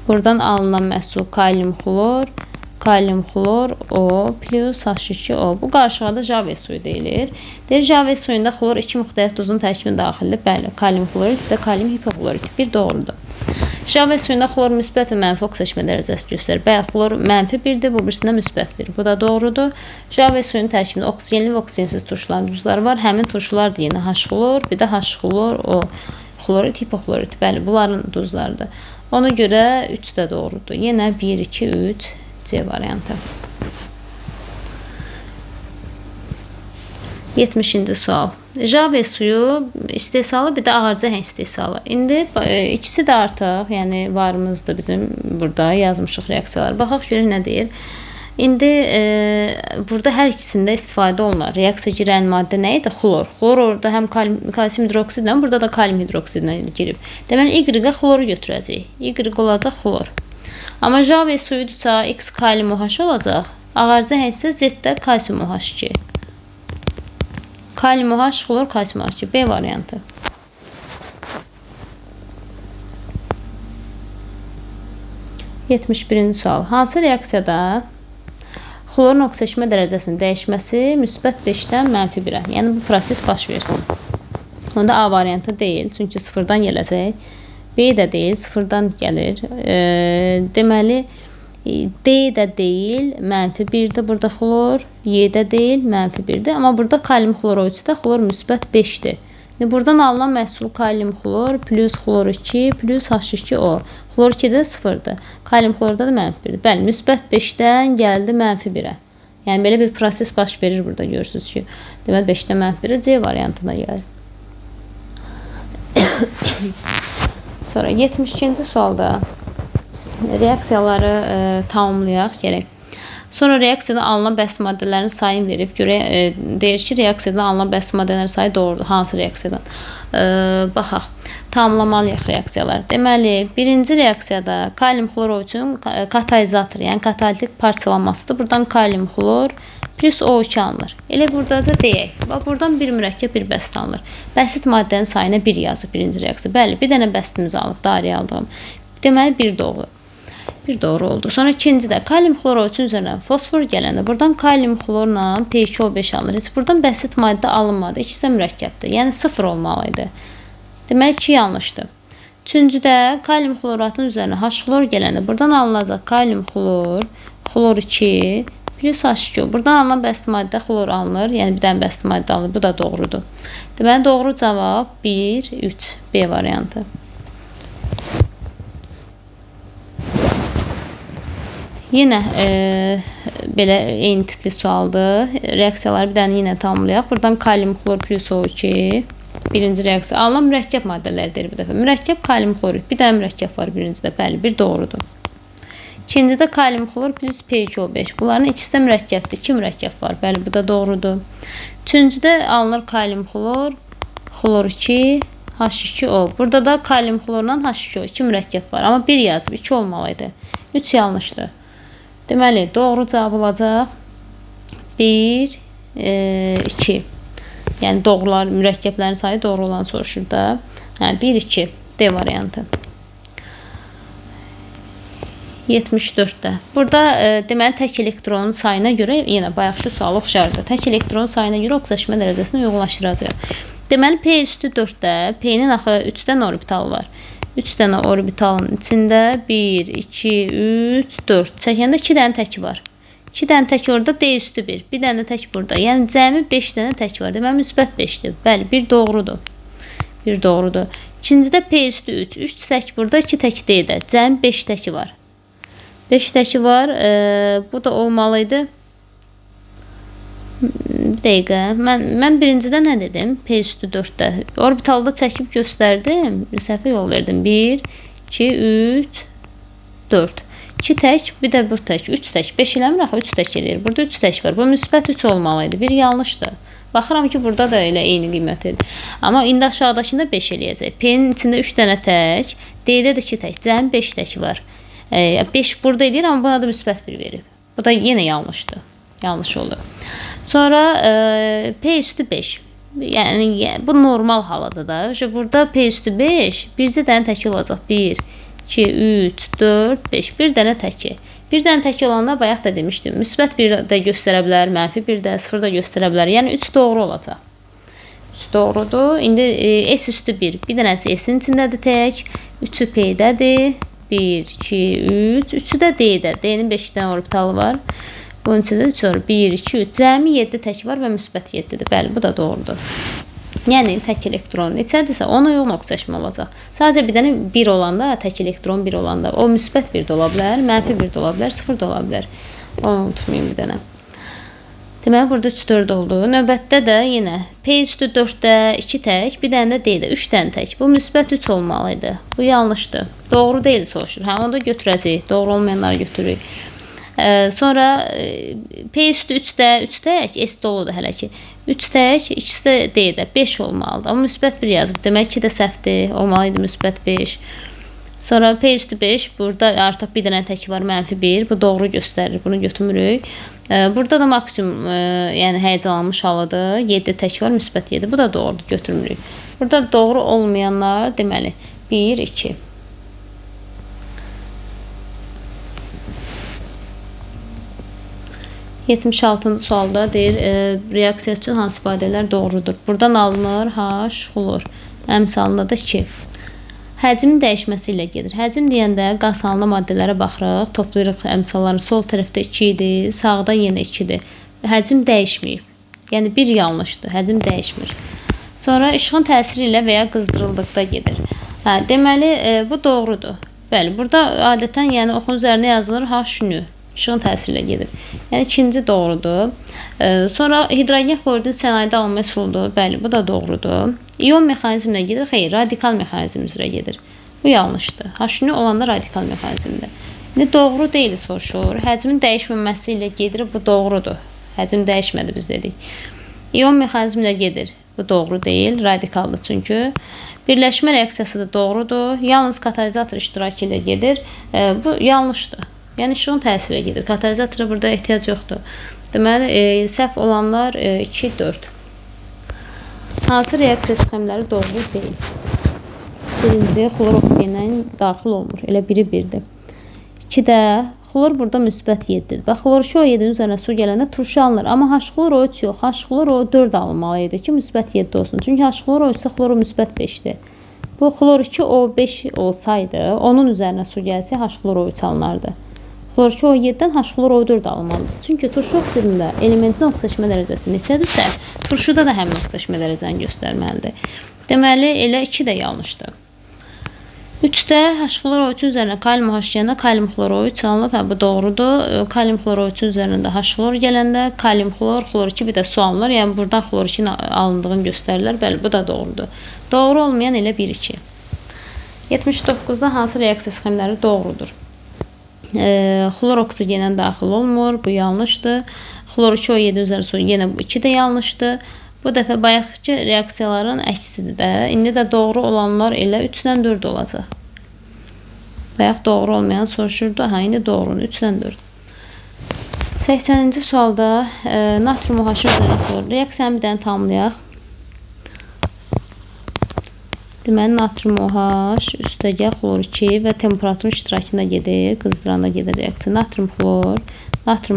Buradan alınan məhsul kalium xlor O plus H2O. Bu qarışığa da Jave suyu deyilir. Deyir, Jave suyunda xlor 2 müxtəlif duzun tərkibinə daxildir. Bəli, kalium xlorid və kalium hipoxlorid. Bir doğrudur. Jave suyunda xlor müsbət və mənfi oksidaşma dərəcəsi göstərir. Bəli, xlor -1-dir, bu birisində -1. Bu da doğrudur. Jave suyunun tərkibində oksigenli və oksigensiz turşuların duzları var. Həmin turşular da yenə H-xlor, bir də H-xlor O, xlorid, hipoxlorid. Bəli, bunların duzlarıdır. Ona görə 3 də doğrudur. Yenə 1, 2, 3 C variantı. 70-ci sual. Jave suyu istehsalı, bir də ağarcı həng istehsalı. İndi ikisi də artıq, yəni varımızdır bizim burada yazmışıq reaksiyalar. Baxaq görək nə deyir. İndi burada hər ikisində istifadə olunar. Reaksiya girən maddə nə idi? Xlor. Xlor orada həm kalsium hidroksidlə, burada da kalium hidroksidlə girib. Deməli Y-ə xloru götürəcəyik. Y olacaq xlor. Amma Jave suyudursa X kalium OH olacaq. Ağarcı həng isə Z-də kalsium OH2. Kalium OH, xlor, kalsium OH2. B variantı. 71-ci sual. Hansı reaksiyada xlorun oksidaşma dərəcəsinin dəyişməsi müsbət 5-dən -1-ə. Yəni bu proses baş versin. Onda A variantı deyil, çünki sıfırdan gələcək. B də deyil, sıfırdan gəlir. Deməli, D də deyil, -1-dir burada xlor. Y də deyil, -1-dir. Amma burada kalium xloroiddə xlor müsbət 5-dir. Buradan alınan məhsul kalium xlor plus xlor 2 plus H2O. Xlor 2-də 0-dır. Kalium xlorda da -1-dir. Bəli, müsbət 5-dən gəldi -1-ə. Yəni belə bir proses baş verir burada, görürsünüz ki. Deməli 5-dən -1-ə C variantına gəlir. Sonra 72-ci sualda reaksiyaları tamamlayaq gərək. Sonra reaksiyada alınan bəs maddələrin sayını verib deyir ki, reaksiyada alınan bəs maddələrin sayı doğrudur. Hansı reaksiyadan? Baxaq. Tamamlamalıyıq reaksiyalar. Deməli, birinci reaksiyada kalium xloroidin katalizator, yəni katalitik parçalanmasıdır. Buradan kalium xlor plus O2 alınır. Elə buradaca deyək. Buradan bir mürəkkəb, bir bəst alınır. Bəsit maddənin sayına 1 yazıb birinci reaksiya. Bəli, bir dənə bəstimizi alıb, dairəyə aldığım. Deməli, 1 doğru. Bir doğru oldu. Sonra ikincidə kalium xloroidin üzərinə fosfor gələndə buradan kalium xlorla P2O5 alınır. Heç buradan bəsit maddə alınmadı. İkisi də mürəkkəbdir. Yəni 0 olmalıydı. Demək ki, yanlışdır. Üçüncüdə kalium xloratın üzərinə H-xlor gələndə buradan alınacaq kalium xlor, xlor 2 Plus H2O. Buradan alınan bəsti maddə xlor alınır. Yəni bir dənə bəsti maddə alınır. Bu da doğrudur. Deməli doğru cavab 1, 3. B variantı. Yine belə eyni tipli sualdır. Reaksiyaları bir dənə yenə tamamlayaq. Buradan kalium xlor plus O2. Birinci reaksiya. Alınan mürəkkəb maddələrdir bu dəfə. Mürəkkəb kalium xlorid. Bir dənə mürəkkəb var birincidə. Bəli, bir doğrudur. İkincidə kalium xlor plus PCO5. Bunların ikisi də mürəkkəbdir. 2 mürəkkəb var. Bəli, bu da doğrudur. Üçüncüdə alınır kalium xlor, xlor 2, H2O. Burada da kalium xlorla H2O 2 mürəkkəb var. Amma 1 yazıb 2 olmalıydı. 3 yanlışdır. Deməli, doğru cavab olacaq 1, 2. Yəni doğrular, mürəkkəblərin sayı doğru olan soruşur da. Yəni 1, 2. D variantı. 74'də. Burada deməli tək elektronun sayına görə yenə bayaqki sual oxşardır. Tək elektronun sayına görə oksidaşma dərəcəsini uyğunlaşdıracağıq. Deməli P üstü 4-də P-nin axı 3 dənə orbital var. 3 dənə orbitalın içində 1, 2, 3, 4. Çəkəndə 2 dənə tək var. 2 dənə tək orada, D üstü 1. Bir dənə tək burada. Yəni cəmi 5 dənə tək var. Deməli müsbət 5-dir. Bəli, bir doğrudur. Bir doğrudur. İkincidə P üstü 3. 3 tək burada, 2 tək D-də. Cəmi 5 təki var. 5 təki var. Bu da olmalıydı. Bir dəqiqə. Mən birincidə nə dedim? P üstü 4-də. Orbitalda çəkib göstərdim. Səhvə yol verdim. 1, 2, 3, 4. 2 tək, bir də bu tək. 3 tək. 5 eləmir axı, 3 tək eləyir. Burada 3 tək var. Bu müsbət 3 olmalıydı. Bir yanlışdır. Baxıram ki, burada da elə eyni qiymətdir. Amma indi aşağıdakında 5 eləyəcək. P-nin içində 3 dənə tək. D-də də 2 tək. Cəmi 5 tək var. 5 burada eləyir, amma buna da müsbət 1 verib. Bu da yenə yanlışdır. Yanlış oldu. Sonra P üstü 5. Yəni bu normal halıdır da. Burada P üstü 5. Bircə dənə tək olacaq. 1, 2, 3, 4, 5. Bir dənə təki. Bir dənə təki olanda bayaq da demişdim. Müsbət 1 də göstərə bilər, mənfi 1 də, 0 da göstərə bilər. Yəni 3 doğru olacaq. 3 doğrudur. İndi S üstü 1. Bir dənəsi S-in içindədir tək. 3-ü P-dədir. 1, 2, 3. 3-ü də D-də. D-nin 5 dənə orbitalı var. Bunun içində 3 var. 1, 2, 3. Cəmi 7 tək var və müsbət 7-dir. Bəli, bu da doğrudur. Yəni tək elektron neçədirsə ona uyğun oksidaşma olacaq. Sadəcə bir dənə 1 olanda, tək elektron 1 olanda o müsbət 1 də ola bilər, mənfi 1 də ola bilər, 0 da ola bilər. Onu unutmayın bir dənə. Deməli burada 3 4 oldu. Növbətdə də yenə P üstü 4-də 2 tək, bir dənə də D-də 3 dənə tək. Bu müsbət 3 olmalıydı. Bu yanlışdır. Doğru deyil soruşur. Hə, onu da götürəcəyik. Doğru olmayanları götürürük. Sonra P üstü 3-də 3 tək, S doludur hələ ki. 3 tək, ikisi də D-də 5 olmalıdır. Amma müsbət 1 yazıb. Demək ki də səhvdir. Olmalıydı müsbət 5. Sonra P üstü 5. Burada artıq bir dənə tək var, mənfi 1. Bu doğru göstərir. Bunu götürmürük. Burada da maksimum yəni həyəcanlanmış halıdır. 7 tək var, müsbət 7. Bu da doğrudur. Götürmürük. Burada doğru olmayanlar deməli 1, 2. %76-cı sualda deyir, reaksiya üçün hansı ifadələr doğrudur? Buradan alınır H, xlor. Əmsalında da 2. Həcmin dəyişməsi ilə gedir. Həcm deyəndə qasallı maddələrə baxırıq. Toplayırıq əmsalların sol tərəfdə 2 idi, sağda yenə 2-dir. Həcm dəyişməyib. Yəni bir yanlışdır. Həcm dəyişmir. Sonra işığın təsiri ilə və ya qızdırıldıqda gedir. Deməli, bu doğrudur. Bəli, burada adətən yəni oxun üzərinə yazılır H-nü. İşığın təsiri ilə gedir. Yəni ikinci doğrudur. Sonra hidrogen xloridin sənayedə alınma üsuludur. Bəli, bu da doğrudur. İyon mexanizmlə gedir. Xeyr, radikal mexanizm üzrə gedir. Bu yanlışdır. H-nü olanda radikal mexanizmdir. İndi doğru deyil soruşur. Həcmin dəyişməməsi ilə gedir. Bu doğrudur. Həcm dəyişmədi biz dedik. İyon mexanizmlə gedir. Bu doğru deyil. Radikaldır çünki. Birləşmə reaksiyası da doğrudur. Yalnız katalizator iştirakı ilə gedir. Bu yanlışdır. Yəni işığın təsiri gedir. Katalizatora burada ehtiyac yoxdur. Deməli, səhv olanlar 2, 4. Hansı reaksiya sxemləri doğru deyil? Birinci, xlor oksigenlə daxil olmur. Elə biri 1-dir. 2-də xlor burada müsbət 7-dir. Bax, xlor 2O7-nin üzərinə su gələndə turşu alınır. Amma H-xlor O3 yox. H-xlor O4 alınmalıydı ki, müsbət 7 olsun. Çünki H-xlor O3-də xlor müsbət 5-dir. Bu xlor 2O5 olsaydı, onun üzərinə su gəlsə H-xlor O3 alınardı. Xlor 2O7-dən H-xlor O4 alınmalıdır. Çünki turşu oksidində elementin oksidaşma dərəcəsi neçədirsə, turşuda da həmin oksidaşma dərəcəni göstərməlidir. Deməli, elə 2 də yanlışdır. 3-də H-xlor O3 üzərinə kalium H gələndə kalium xlor O3 alınıb. Hə, bu doğrudur. Kalium xlor O3 üzərində H-xlor gələndə kalium xlor, xlor 2 bir də su alınır. Yəni buradan xlor 2-nin alındığını göstərirlər. Bəli, bu da doğrudur. Doğru olmayan elə 1-2. 79-da hansı reaksiya sxemləri doğrudur? Xlor oksigenə daxil olmur. Bu yanlışdır. Xlor 2O7 üzəri su yenə bu 2 də yanlışdır. Bu dəfə bayaqki reaksiyaların əksidir də. İndi də doğru olanlar elə 3-dən 4 olacaq. Bayaq doğru olmayan soruşurdu. Hə, indi doğrunu 3-dən 4. 80-ci sualda natrium OH üzərinə xlor. Reaksiyanı bir dənə tamamlayaq. Deməli, natrium OH üstəgəl xlor 2 və temperaturun iştirakında gedir. Qızdıranda gedir reaksiya. Natrium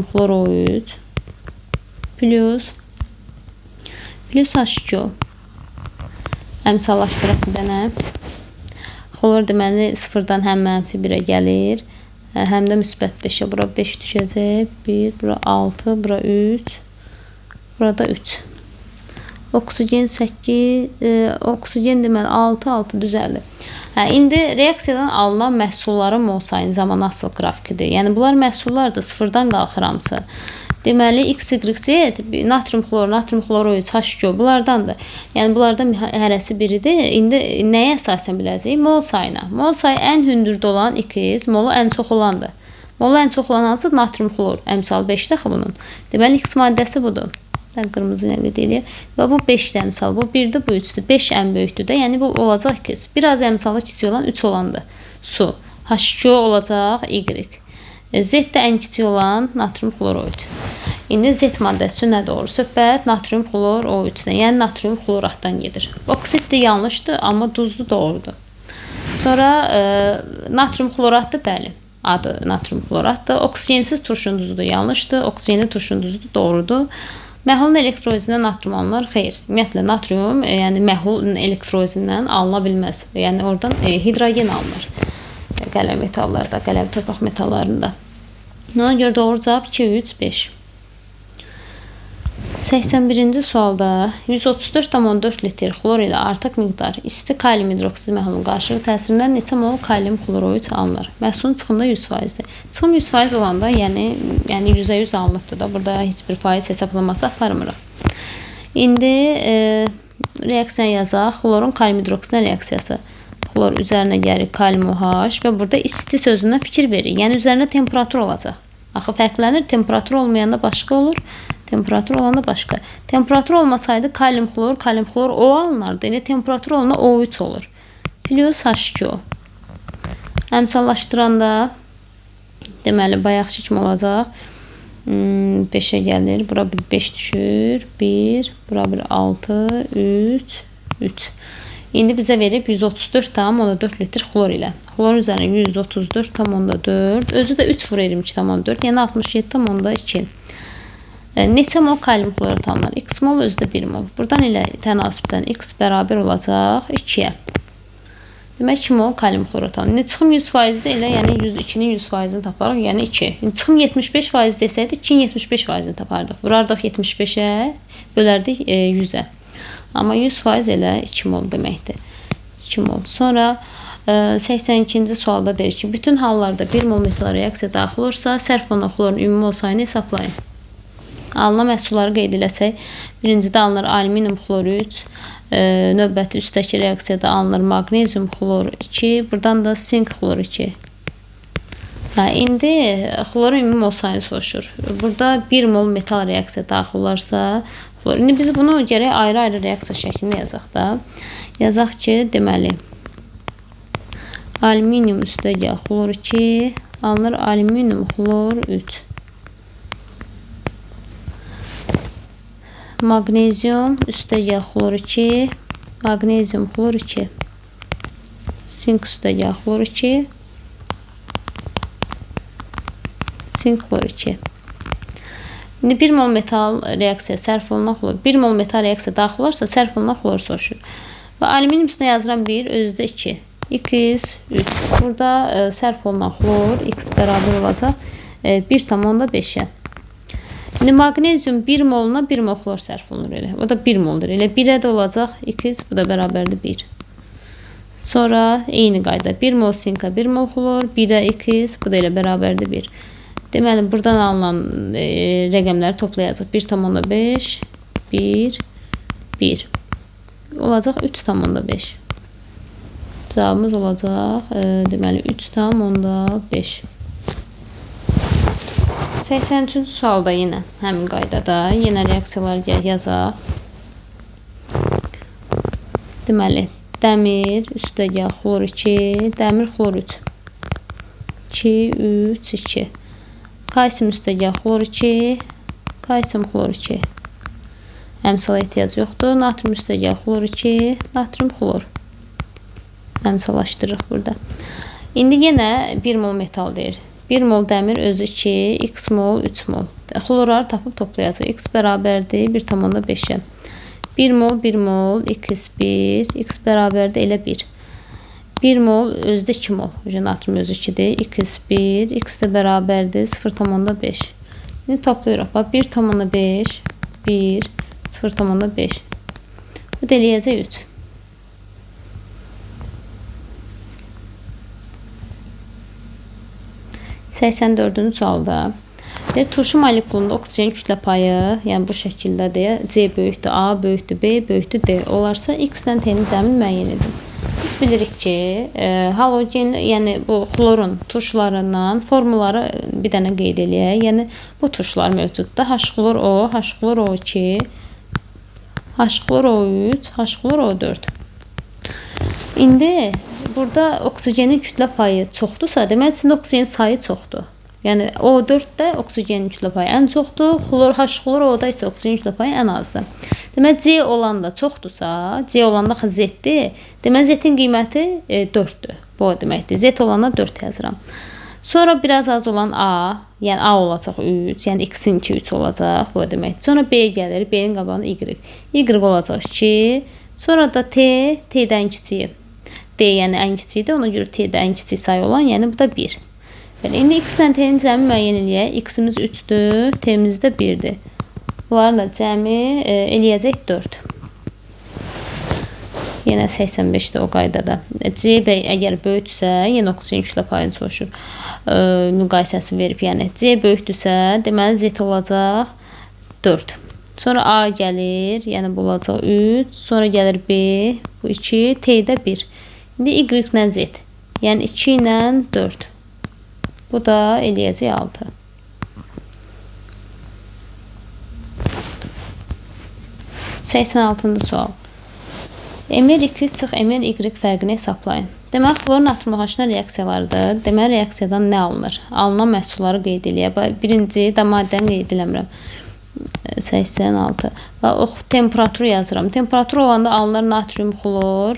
xlor O3 plus H2O. Əmsallaşdıraq bir dənə. Xlor deməli 0-dan həm mənfi 1-ə gəlir, həm də müsbət 5-ə. Bura 5 düşəcək. 1, bura 6, bura 3, burada 3. Oksigen 8, oksigen deməli 6 düzəldir. Hə, indi reaksiyadan alınan məhsulların mol sayının zaman asılı qrafikidir. Yəni bunlar məhsullardır, 0-dan qalxır hamısı. Deməli, X, Y, Z, natrium xlor O3, H2O bunlardandır. Yəni bunlardan hərəsi biridir. İndi nəyə əsasən biləcəyik? Mol sayına. Mol sayı ən hündürdə olan X, molu ən çox olandır. Molu ən çox olan hansı? Natrium xlor. Əmsal 5-də bunun. Deməli, X maddəsi budur. Qırmızı ilə qeyd eləyək. Və bu 5-də əmsal, bu 1-dir, bu 3-dür. 5 ən böyükdür də. Yəni bu olacaq ki, biraz əmsalı kiçik olan 3 olandır. Su. H2O olacaq Y. Z-də ən kiçik olan natrium xlor O3. İndi Z maddəsi üçün nə doğru? Söhbət natrium xlor O3-dən, yəni natrium xloratdan gedir. Oksiddir, yanlışdır, amma duzlu doğrudur. Sonra natrium xloratdır, bəli. Adı natrium xloratdır. Oksigensiz turşun duzudur, yanlışdır. Oksigenli turşun duzudur, doğrudur. Məhlulun elektrolizindən natrium alınır. Xeyr, ümumiyyətlə natrium, yəni məhlulun elektrolizindən alına bilməz. Yəni oradan hidrogen alınır. Qələm metallarda, qələm torpaq metallarında. Ona görə doğru cavab 2, 3, 5. 81-ci sualda 134,4 litr xlor ilə artıq miqdar isti kalium hidroksid məhlulun qarşılığı təsirindən neçə mol kalium xlor O3 alınır? Məhsulun çıxımda 100%-dir. Çıxım 100% olanda, yəni 100% alınıbdır da. Burada heç bir faiz hesablaması aparmırıq. İndi reaksiyanı yazaq. Xlorun kalium hidroksidlə reaksiyası. Xlor üzərinə gəlir kalium OH və burada isti sözündən fikir verir. Yəni üzərində temperatur olacaq. Axı fərqlənir. Temperatur olmayanda başqa olur. Temperatur olanda başqa. Temperatur olmasaydı kalium xlor O alınardı. Yəni temperatur olanda O3 olur. Plus H2O. Əmsallaşdıranda deməli bayaqçı kimi olacaq. 5-ə gəlir. Bura bir 5 düşür. 1, bura bir 6, 3, 3. İndi bizə verib 134,4 litr xlor ilə. Xlorun üzərinə 134,4. Özü də 3 vurur 22,4. Yəni 67,2. Neçə mol kalium xlorat alınır? X mol, özü də 1 mol. Buradan elə tənasübdən X bərabər olacaq 2-yə. Demək 2 mol kalium xlorat alınır. Çıxım 100%-də elə, yəni 2-nin 100%-ni taparıq, yəni 2. Çıxım 75% desəydi, 2-nin 75%-ni tapardıq. Vurardıq 75-ə, bölərdik 100-ə. Amma 100% elə 2 mol deməkdir. 2 mol. Sonra 82-ci sualda deyir ki, bütün hallarda 1 mol metal reaksiya daxil olursa, sərf olunan xlorun ümumi mol sayını hesablayın. Alınan məhsulları qeyd eləsək, birincidə alınır alüminium xlor 3, növbəti üstdəki reaksiyada alınır maqnezium xlor 2, buradan da sink xlor 2. İndi xlorun ümumi mol sayını soruşur. Burada 1 mol metal reaksiya daxil olarsa, İndi biz bunu gərək ayrı-ayrı reaksiya şəklində yazaq da. Yazaq ki, deməli, alüminium üstəgəl xlor 2, alınır alüminium xlor 3. Magnezium üstəgəl xlor 2, magnezium xlor 2. Sink üstəgəl xlor 2, sink xlor 2. İndi 1 mol metal reaksiya sərf olunan xlor, 1 mol metal reaksiya daxil olarsa sərf olunan xlor soruşur. Və alüminium üstünə yazıram 1, özdə 2. X, 3. Burada sərf olunan xlor X bərabər olacaq. 1,5'ə. İndi maqnezium 1 moluna 1 mol xlor sərf olunur elə. O da 1 moldur. Elə 1'ə də olacaq 2, bu da bərabərdir 1. Sonra eyni qayda 1 mol sinka 1 mol xlor, 1'ə 2, bu da elə bərabərdir 1. Deməli buradan alınan rəqəmləri toplayacaq. 1,5, 1, 1. Olacaq 3,5. Cavabımız olacaq deməli 3,5. 83-cü sualda yenə həmin qaydada yenə reaksiyalar yazaq. Deməli dəmir üstəgəl xlor 2, dəmir xlor 3. 2, 3, 2. Kalsium üstəgəl xlor 2, kalsium xlor 2. Əmsala ehtiyac yoxdur. Natrium üstəgəl xlor 2, natrium xlor. Əmsallaşdırırıq burada. İndi yenə 1 mol metal deyir. 1 mol dəmir özü 2, x mol 3 mol. Xlorları tapıb toplayacaq. X bərabərdir 1,5'ə. 1 mol 1 mol, x1, x bərabərdir elə 1. 1 mol özdə 2 mol. Natrium özü 2'dir. x1, x də bərabərdir 0,5. İndi toplayırıq. 1,5, 1, 0,5. Bu da eləyəcək 3. (84-cü sualda turşu molekulunda oksigen kütlə payı, yəni bu şəkildədir. C böyükdür, A böyükdür, B böyükdür, D olarsa X ilə T-nin cəmini müəyyən edin. Biz bilirik ki, halogen, yəni bu xlorun turşlarından formulları bir dənə qeyd eləyək. Yəni bu turşlar mövcuddur. H xlor O, H xlor O2, H xlor O3, H xlor O4. İndi burada oksigenin kütlə payı çoxdursa, demək içində oksigenin sayı çoxdur. Yəni O4-də oksigenin kütlə payı ən çoxdur. H xlor O-da isə oksigenin kütlə payı ən azdır. Demək C olanda çoxdursa, C olanda Z-dir. Demək Z-in qiyməti 4-dür. Bu deməkdir. Z olanda 4 yazıram. Sonra biraz az olan A, yəni A olacaq 3, yəni X-in 2 3 olacaq. Bu deməkdir. Sonra B gəlir, B-nin qabağında Y. Y olacaq 2. Sonra da T, T-dən kiçiyi. D yəni ən kiçikdir. Ona görə T-də ən kiçik sayı olan, yəni bu da 1. Belə, indi X-dən T-nin cəmi müəyyən eləyək. X-imiz 3-dür, T-miz də 1-dir. Bunların da cəmi eləyəcək 4. Yenə 85-də o qaydada. C əgər böyükdürsə, yenə oksigen kütlə payını soruşur. Müqayisəsi verib, yəni C böyükdürsə, deməli Z olacaq 4. Sonra A gəlir, yəni bu olacaq 3. Sonra gəlir B, bu 2, T-də 1. İndi Y ilə Z. Yəni 2 ilə 4. Bu da eləyəcək 6. (86-cı sual. MR2 çıx MR-Y fərqini hesablayın. Demək, xlor natrium OH-dan reaksiyalardır. Demək, reaksiyadan nə alınır? Alınan məhsulları qeyd eləyək. Birinci, maddəni qeyd eləmirəm. 86. Temperaturu yazıram. Temperatur olanda alınır natrium xlor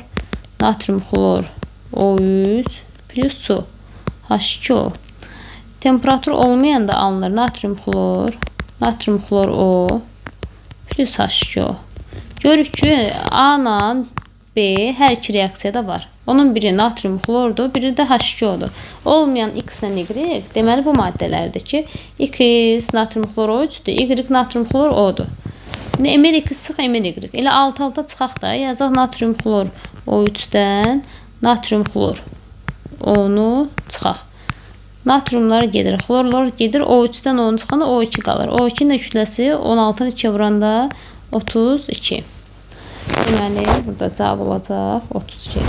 O3 plus su H2O. Temperatur olmayanda alınır natrium xlor O plus H2O. Görürük ki, A ilə B hər iki reaksiyada var. Onun biri natrium xlordur, biri də H2O-dur. Olmayan X ilə Y, deməli bu maddələrdir ki, X natrium xlor O3-dür, Y natrium xlor O-dur. MR2 çıx MR-Y. Elə alt-alta çıxaq da, yazaq natrium xlor O3-dən natrium xlor O-nu çıxaq. Natriumlar gedir, xlorlar gedir, O3-dən O-nu çıxanda O2 qalır. O2-nin də kütləsi 16-nı 2 vuranda 32. Deməli, burada cavab olacaq 32.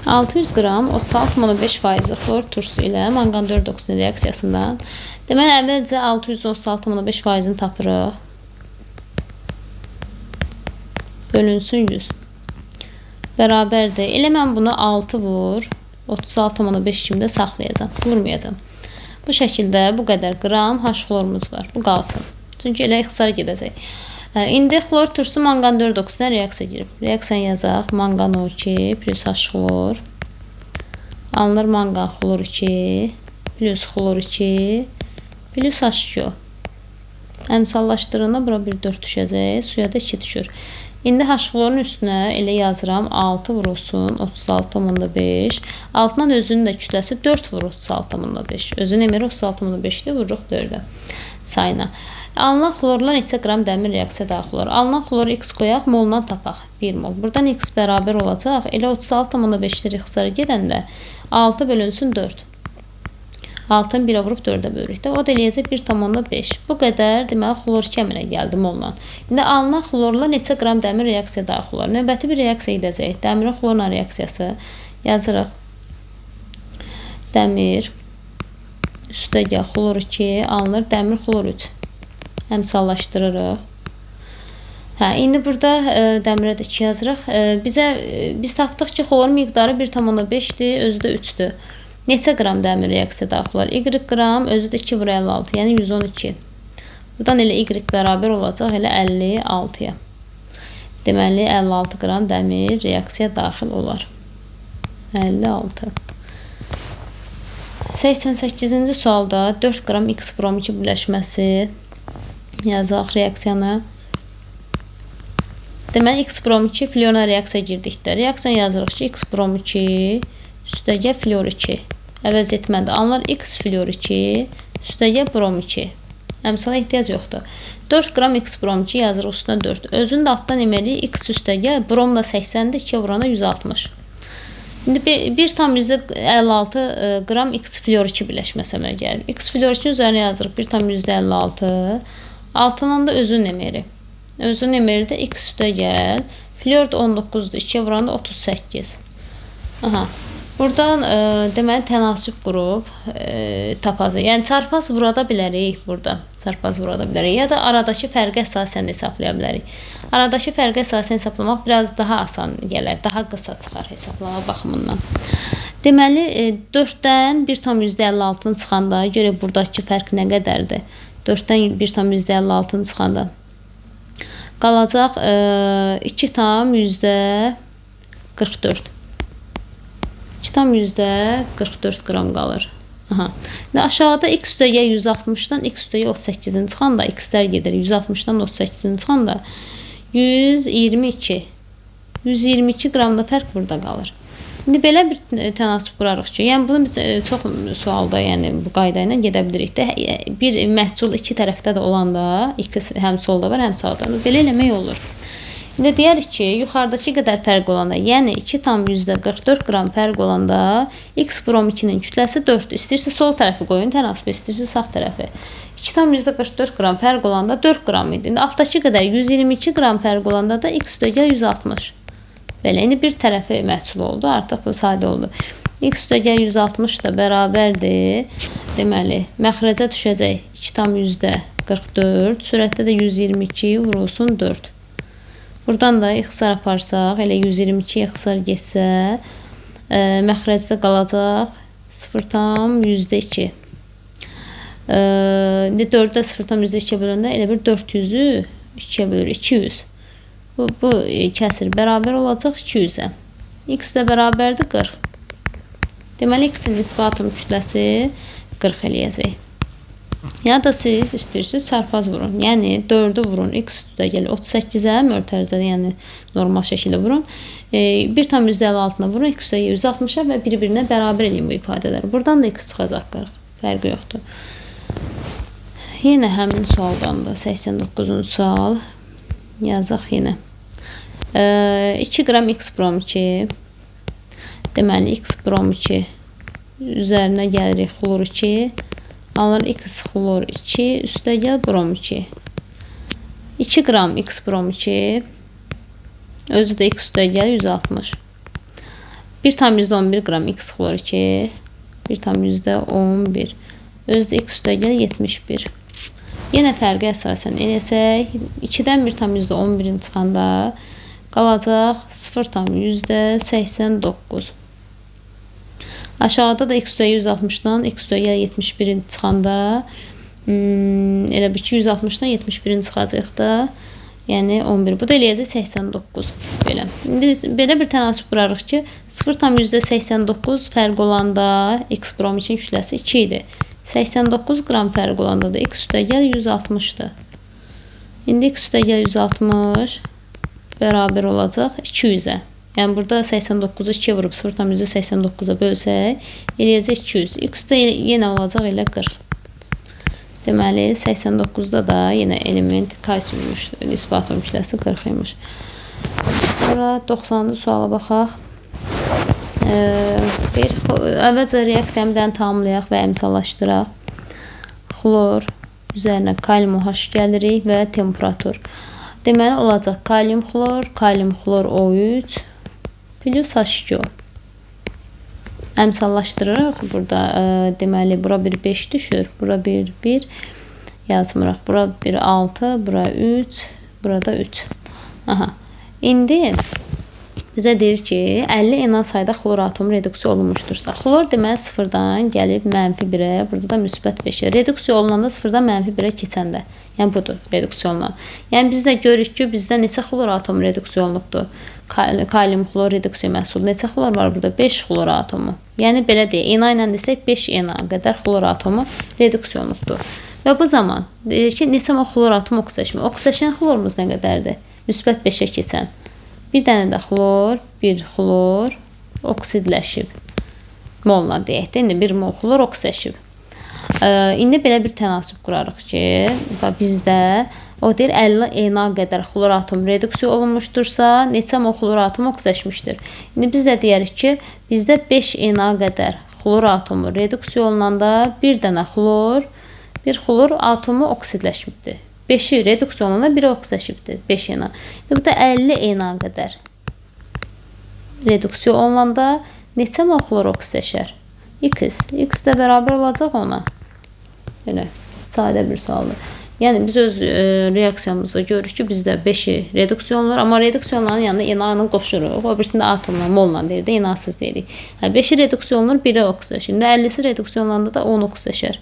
(600 qram 36,5% xlor turşusu ilə manqan 4 oksidin reaksiyasından. Deməli, əvvəlcə 636,5%-ni tapırıq. Bölünsün 100. Bərabərdir. Elə mən buna 6 vur, 36,5 kimdə saxlayacam, vurmayacam. Bu şəkildə bu qədər qram H xlorumuz var. Bu qalsın. Çünki elə ixtisar gedəcək. İndi xlor turşusu manqan 4 oksidən reaksiya girib. Reaksiya yazaq. Manqan O2 plus H xlor. Alınır manqan xlor 2 plus xlor 2 plus H2O. Əmsallaşdırığında bura bir 4 düşəcək. Suya da 2 düşür. İndi H xlorun üstünə elə yazıram 6 vurulsun 36,5. Altından özünün də kütləsi 4 vurur 36,5. Özünün əməri 36,5-də vururuq 4-ə sayına. Alınan xlorla neçə qram dəmir reaksiya daxil olur? Alınan xloru x qoyaq, moldan tapaq 1 mol. Buradan x bərabər olacaq. Elə 36,5-lər ixtisara gedəndə 6 bölünsün 4. 6-nı 1-ə vurub 4-ə bölürük də. O da eləyəcək 1,5. Bu qədər deməli xlor 2 əmələ gəldi molla. İndi alınan xlorla neçə qram dəmir reaksiya daxil olur? Növbəti bir reaksiya edəcək. Dəmirin xlorla reaksiyası yazırıq. Dəmir üstəgəl xlor 2 alınır. Dəmir xlor 3. Əmsallaşdırırıq. İndi burada dəmirə də 2 yazırıq. Biz tapdıq ki, xlorun miqdarı 1,5-dir, özü də 3-dür. Neçə qram dəmir reaksiya daxil olar? Y qram, özü də 2 vur 56, yəni 112. Buradan elə y bərabər olacaq, elə 56-ya. Deməli, 56 qram dəmir reaksiya daxil olar. 56. 88-ci sualda 4 qram x brom 2 birləşməsi yazaq reaksiyanı. Deməli, x brom 2 fluoruna reaksiya girdikdə. Reaksiyanı yazırıq ki, x brom 2 üstəgə fluor 2. Əvəz etməndə anlar x fluor 2 üstəgə brom 2. Əmsala ehtiyac yoxdur. 4 qram x brom 2 yazırıq üstünə 4. Özünün də altdan deməli x üstəgə bromla 80-dir, 2 vurana 160. İndi 1,56 qram x fluor 2 birləşməsi əmələ gəlir. X fluor 2 üzərinə yazırıq 1,56. Altından da özünün əməri. Özünün əməri də x üstəgəl. Fluor da 19-dur. 2 vuranda 38. Buradan deməli tənasüb qrup tapazı. Yəni çarpaz vurada bilərik burada. Çarpaz vurada bilərik. Ya da aradakı fərqə əsasən hesablaya bilərik. Aradakı fərqə əsasən hesablamaq biraz daha asan gələr. Daha qısa çıxar hesablama baxımından. Deməli 4-dən 1,56-nı çıxanda görək buradakı fərq nə qədərdir? 4-dən 1,56-nı çıxanda qalacaq 2,44. 2,44 qram qalır. Aşağıda x üstəgəl 160-dan x üstəgəl 38-ni çıxanda x-lər gedir. 160-dan 38-ni çıxanda 122. 122 qramda fərq burada qalır. İndi belə bir tənasüb qurarıq ki, yəni bunu biz çox sualda, yəni bu qayda ilə gedə bilirik də. Bir məhsul iki tərəfdə də olanda, ikisi həm solda var, həm sağda. Belə eləmək olur. İndi deyərik ki, yuxarıdakı qədər fərq olanda, yəni 2,44 qram fərq olanda x brom 2-nin kütləsi 4-dür. İstəyirsə sol tərəfi qoyun tənasübə, istəyirsə sağ tərəfi. 2,44 qram fərq olanda 4 qram idi. İndi altdakı qədər 122 qram fərq olanda da x üstəgəl 160. Belə, indi bir tərəfi məhsul oldu, artıq bu sadə oldu. X üstəgəl 160 da bərabərdir. Deməli, məxrəcə düşəcək 2,44, sürətdə də 122 vurulsun 4. Buradan da ixtisar aparsaq, elə 122 ixtisar getsə, məxrəcdə qalacaq 0,2. İndi 4-də 0,2 böləndə elə bir 400-ü 2-yə bölür, 200. Bu kəsir bərabər olacaq 200-ə. X də bərabərdir 40. Deməli, x-in nisbi atom kütləsi 40 eləyəcək. Ya da siz istəyirsiniz çarpaz vurun. Yəni 4-ü vurun, x üstəgəl 38-ə, mötərizədə, yəni normal şəkildə vurun. 1,56-na vurun, x üstəgəl 160-a və bir-birinə bərabər edin bu ifadələri. Buradan da x çıxacaq 40. Fərqi yoxdur. Yenə həmin sualdan da 89-cu sual. Yazaq yenə. 2 qram x brom 2. Deməli, x brom 2 üzərinə gəlirik xlor 2. Alır x xlor 2 üstəgəl brom 2. 2 qram x brom 2. Özü də x üstəgəl 160. 1,11 qram x xlor 2. 1,11. Özü də x üstəgəl 71. Yenə fərqə əsasən eləsək, 2-dən 1,11-in çıxanda qalacaq 0,89. Aşağıda da x üstəgəl 160-dan x üstəgəl 71-in çıxanda elə bir 260-dan 71-in çıxacaq da, yəni 11. Bu da eləyəcək 89. Belə. İndi belə bir tənasüb qurarıq ki, 0,89 fərq olanda x brom 2-nin kütləsi 2 idi. 89 qram fərq olanda da x üstəgəl 160-dır. İndi x üstəgəl 160 bərabər olacaq 200-ə. Yəni burada 89-u 2-yə vurub 0,89-a bölsək, eləyəcək 200. X də yenə olacaq elə 40. Deməli, 89-da da yenə element kalsium nisbi atom kütləsi 40 imiş. Sonra 90-cı suala baxaq. Əvvəlcə reaksiyamı tamamlayaq və əmsallaşdıraq. Xlor üzərinə kalium OH gəlirik və temperatur. Deməli, olacaq kalium xlor O3 plus H2O. Əmsallaşdırırıq. Burada deməli, bura bir 5 düşür. Bura bir 1 yazmırıq. Bura bir 6, bura 3, burada 3. Aha. İndi bizə deyir ki, 50 Na sayda xlor atomu reduksiya olunmuşdursa, xlor deməli 0-dan gəlib -1-ə, burada da -5-ə. Reduksiya olunanda 0-dan -1-ə keçəndə. Yəni budur reduksiya olunan. Yəni biz də görürük ki, bizdə neçə xlor atomu reduksiya olunubdur? Kalium xlor reduksiya məhsulu neçə xlor var burada? 5 xlor atomu. Yəni belə deyək, Na ilə desək 5 Na qədər xlor atomu reduksiya olunubdur. Və bu zaman deyir ki, neçə xlor atomu oksidaşmır? Oksidaşan xlorumuz nə qədərdir? -5-ə keçən. Bir dənə də xlor, bir xlor oksidləşib. Molla deyək də, indi 1 mol xlor oksidləşib. İndi belə bir tənasüb qurarıq ki, bizdə o deyir 50 Na qədər xlor atom reduksiya olunmuşdursa, neçə mol xlor atom oksidləşmişdir. İndi biz də deyərik ki, bizdə 5 Na qədər xlor atomu reduksiya olunanda bir dənə xlor, bir xlor atomu oksidləşibdir. 5-i reduksiya olunanda 1-i oksidləşibdir. 5 Na. Burada 50 Na qədər reduksiya olunanda neçə mol xlor oksidləşər? X. X də bərabər olacaq ona. Belə sadə bir sualdır. Yəni biz öz reaksiyamızda görürük ki, bizdə 5-i reduksiya olunur, amma reduksiya olunanın yanına Na-nı qoşuruq. O birisində atomla, molla deyirik də, Na-sız deyirik. 5-i reduksiya olunur, 1-i oksidləşir. İndi 50-si reduksiya olunanda da 10 oksidləşər.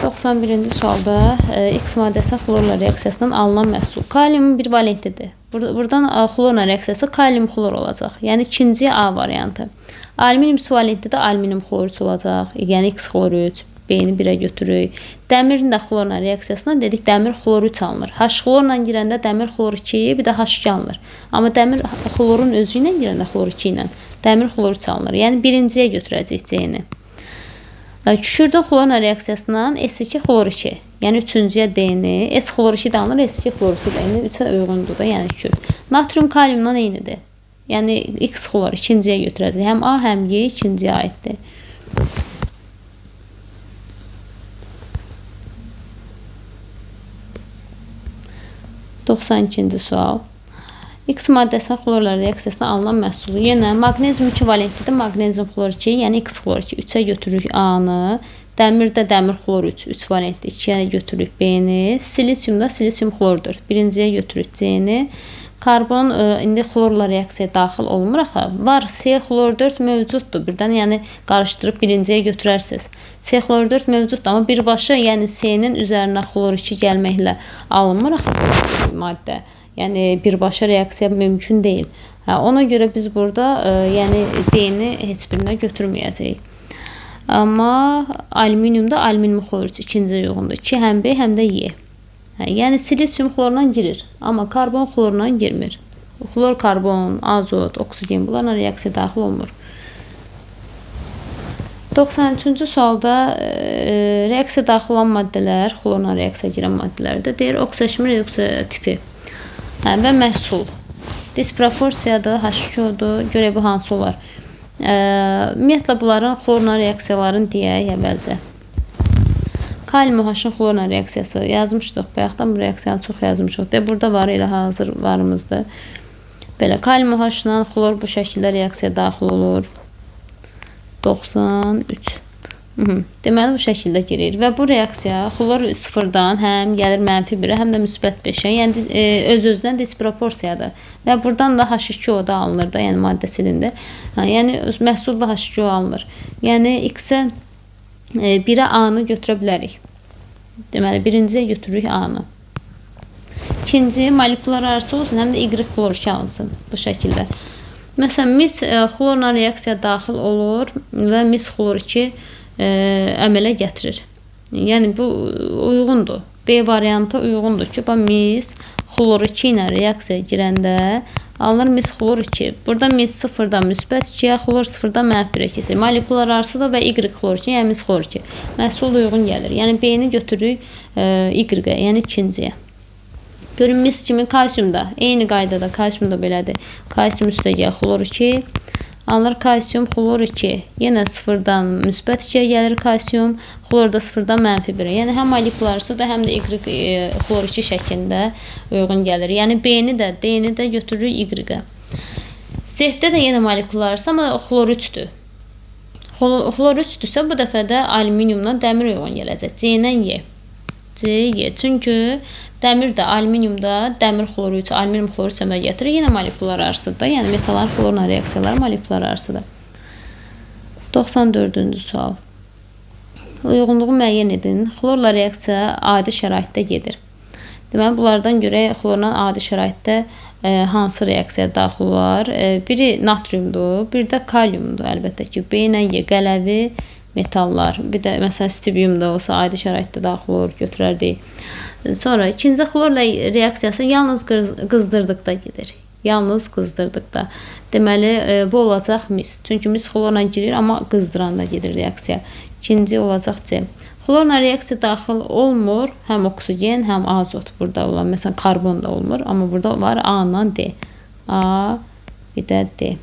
91-ci sualda X maddəsi xlorla reaksiyasından alınan məhsul. Kaliumun bir valentidir. Buradan xlorla reaksiyası kalium xlor olacaq. Yəni ikinci A variantı. Alüminium su valentdə də alüminium xlor 3 olacaq. Yəni X xlor 3. B-ni 1-ə götürürük. Dəmirin də xlorla reaksiyasından dedik dəmir xlor 3 alınır. H xlorla girəndə dəmir xlor 2, bir də H2 alınır. Amma dəmir xlorun özü ilə girəndə xlor 2 ilə dəmir xlor 3 alınır. Yəni birinciyə götürəcəyik C-ni. Kükürdün xlorla reaksiyasından S2 xlor 2. Yəni üçüncüyə D-ni, S xlor 2 də alınır, S2 xlor 2 də. Yəni 3-ə uyğundur da, yəni kükürd. Natrium kaliumdan eynidir. Yəni X xlor ikinciyə götürəcəyik. Həm A, həm Y ikinciyə aiddir. (92-ci sual). X maddəsi xlorla reaksiyasına alınan məhsulu. Yenə maqnezium 2 valentlidir. Maqnezium xlor 2, yəni X xlor 2. 3-ə götürürük A-nı. Dəmirdə dəmir xlor 3, 3 valentli. 2-yə götürürük B-ni. Silisiumda silisium xlor 4. Birinciyə götürürük C-ni. Karbon indi xlorla reaksiyaya daxil olmur axı. Var, C xlor 4 mövcuddur. Birdən yəni qarışdırıb birinciyə götürərsiniz. C xlor 4 mövcuddur, amma birbaşa yəni C-nin üzərinə xlor 2 gəlməklə alınmır axı bu maddə. Yəni birbaşa reaksiya mümkün deyil. Ona görə biz burada yəni D-ni heç birinə götürməyəcəyik. Amma alüminiumda alüminium xlor 3 ikinci uyğundur. 2 həm B, həm də Y. Yəni silisium xlorla girir, amma karbon xlorla girmir. Xlor, karbon, azot, oksigen bunlarla reaksiya daxil olmur. 93-cü sualda reaksiya daxil olan maddələr, xlorla reaksiya girən maddələrdə deyir oksidləşmə reduksiya tipi və məhsul. Disproporsiyadır, H2O-dur. Görək bu hansı olar? Ümumiyyətlə bunların xlorla reaksiyalarını deyək əvvəlcə. Kalium OH-ın xlorla reaksiyası yazmışdıq. Bayaqdan bu reaksiyanı çox yazmışıq. Burada var, elə hazır varımızdır. Belə kalium OH-la xlor bu şəkildə reaksiya daxil olur. 93. Deməli bu şəkildə girir və bu reaksiya xlor 0-dan həm gəlir -1-ə, həm də -5-ə. Yəni öz-özünə disproporsiyadır. Və buradan da H2O da alınır da, yəni maddə silindi. Yəni məhsul da H2O alınır. Yəni X-ə 1-ə A-nı götürə bilərik. Deməli birinciyə götürürük A-nı. İkinci molekular arası olsun, həm də Y xlor 2 alınsın bu şəkildə. Məsələn, mis xlorla reaksiya daxil olur və mis xlor 2 əmələ gətirir. Yəni bu uyğundur. B variantı uyğundur ki, mis xlor 2 ilə reaksiyaya girəndə alınır mis xlor 2. Burada mis 0-dan müsbət 2-yə, xlor 0-dan -1-ə keçir. Molekular arasıda və Y xlor 2, yəni mis xlor 2. Məhsul uyğun gəlir. Yəni B-ni götürürük Y-ə, yəni ikinciyə. Görün mis kimi kalsiumda, eyni qaydada kalsiumda belədir. Kalsium üstəgəl xlor 2. Alınır kalsium xlor 2. Yenə 0-dan müsbət 2-yə gəlir kalsium. Xlor da 0-dan -1-ə. Yəni həm molekular arasıda, həm də Y xlor 2 şəklində uyğun gəlir. Yəni B-ni də, D-ni də götürürük Y-ə. Z-də də yenə molekular arası, amma xlor 3-dür. Xlor 3-dürsə bu dəfə də alüminiumla dəmir uyğun gələcək. C-lə Y. C-Y. Çünki dəmir də alüminiumda dəmir xloru 3, alüminium xloru 3 əmələ gətirir. Yenə molekular arasıdır. Yəni metalların xlorla reaksiyaları molekular arasıdır. 94-cü sual. Uyğunluğu müəyyən edin. Xlorla reaksiya adi şəraitdə gedir. Deməli, bunlardan görək xlorla adi şəraitdə hansı reaksiya daxil olar? Biri natriumdur, bir də kaliumdur. Əlbəttə ki, B ilə Y qələvi metallar. Bir də məsələn stibium da olsa adi şəraitdə daxil olur, götürərdik. Sonra ikinci xlorla reaksiyası yalnız qızdırdıqda gedir. Yalnız qızdırdıqda. Deməli, bu olacaq mis. Çünki mis xlorla girir, amma qızdıranda gedir reaksiya. İkinci olacaq C. Xlorla reaksiya daxil olmur. Həm oksigen, həm azot burada olan. Məsələn, karbon da olmur. Amma burada var A ilə D. A, bir də D.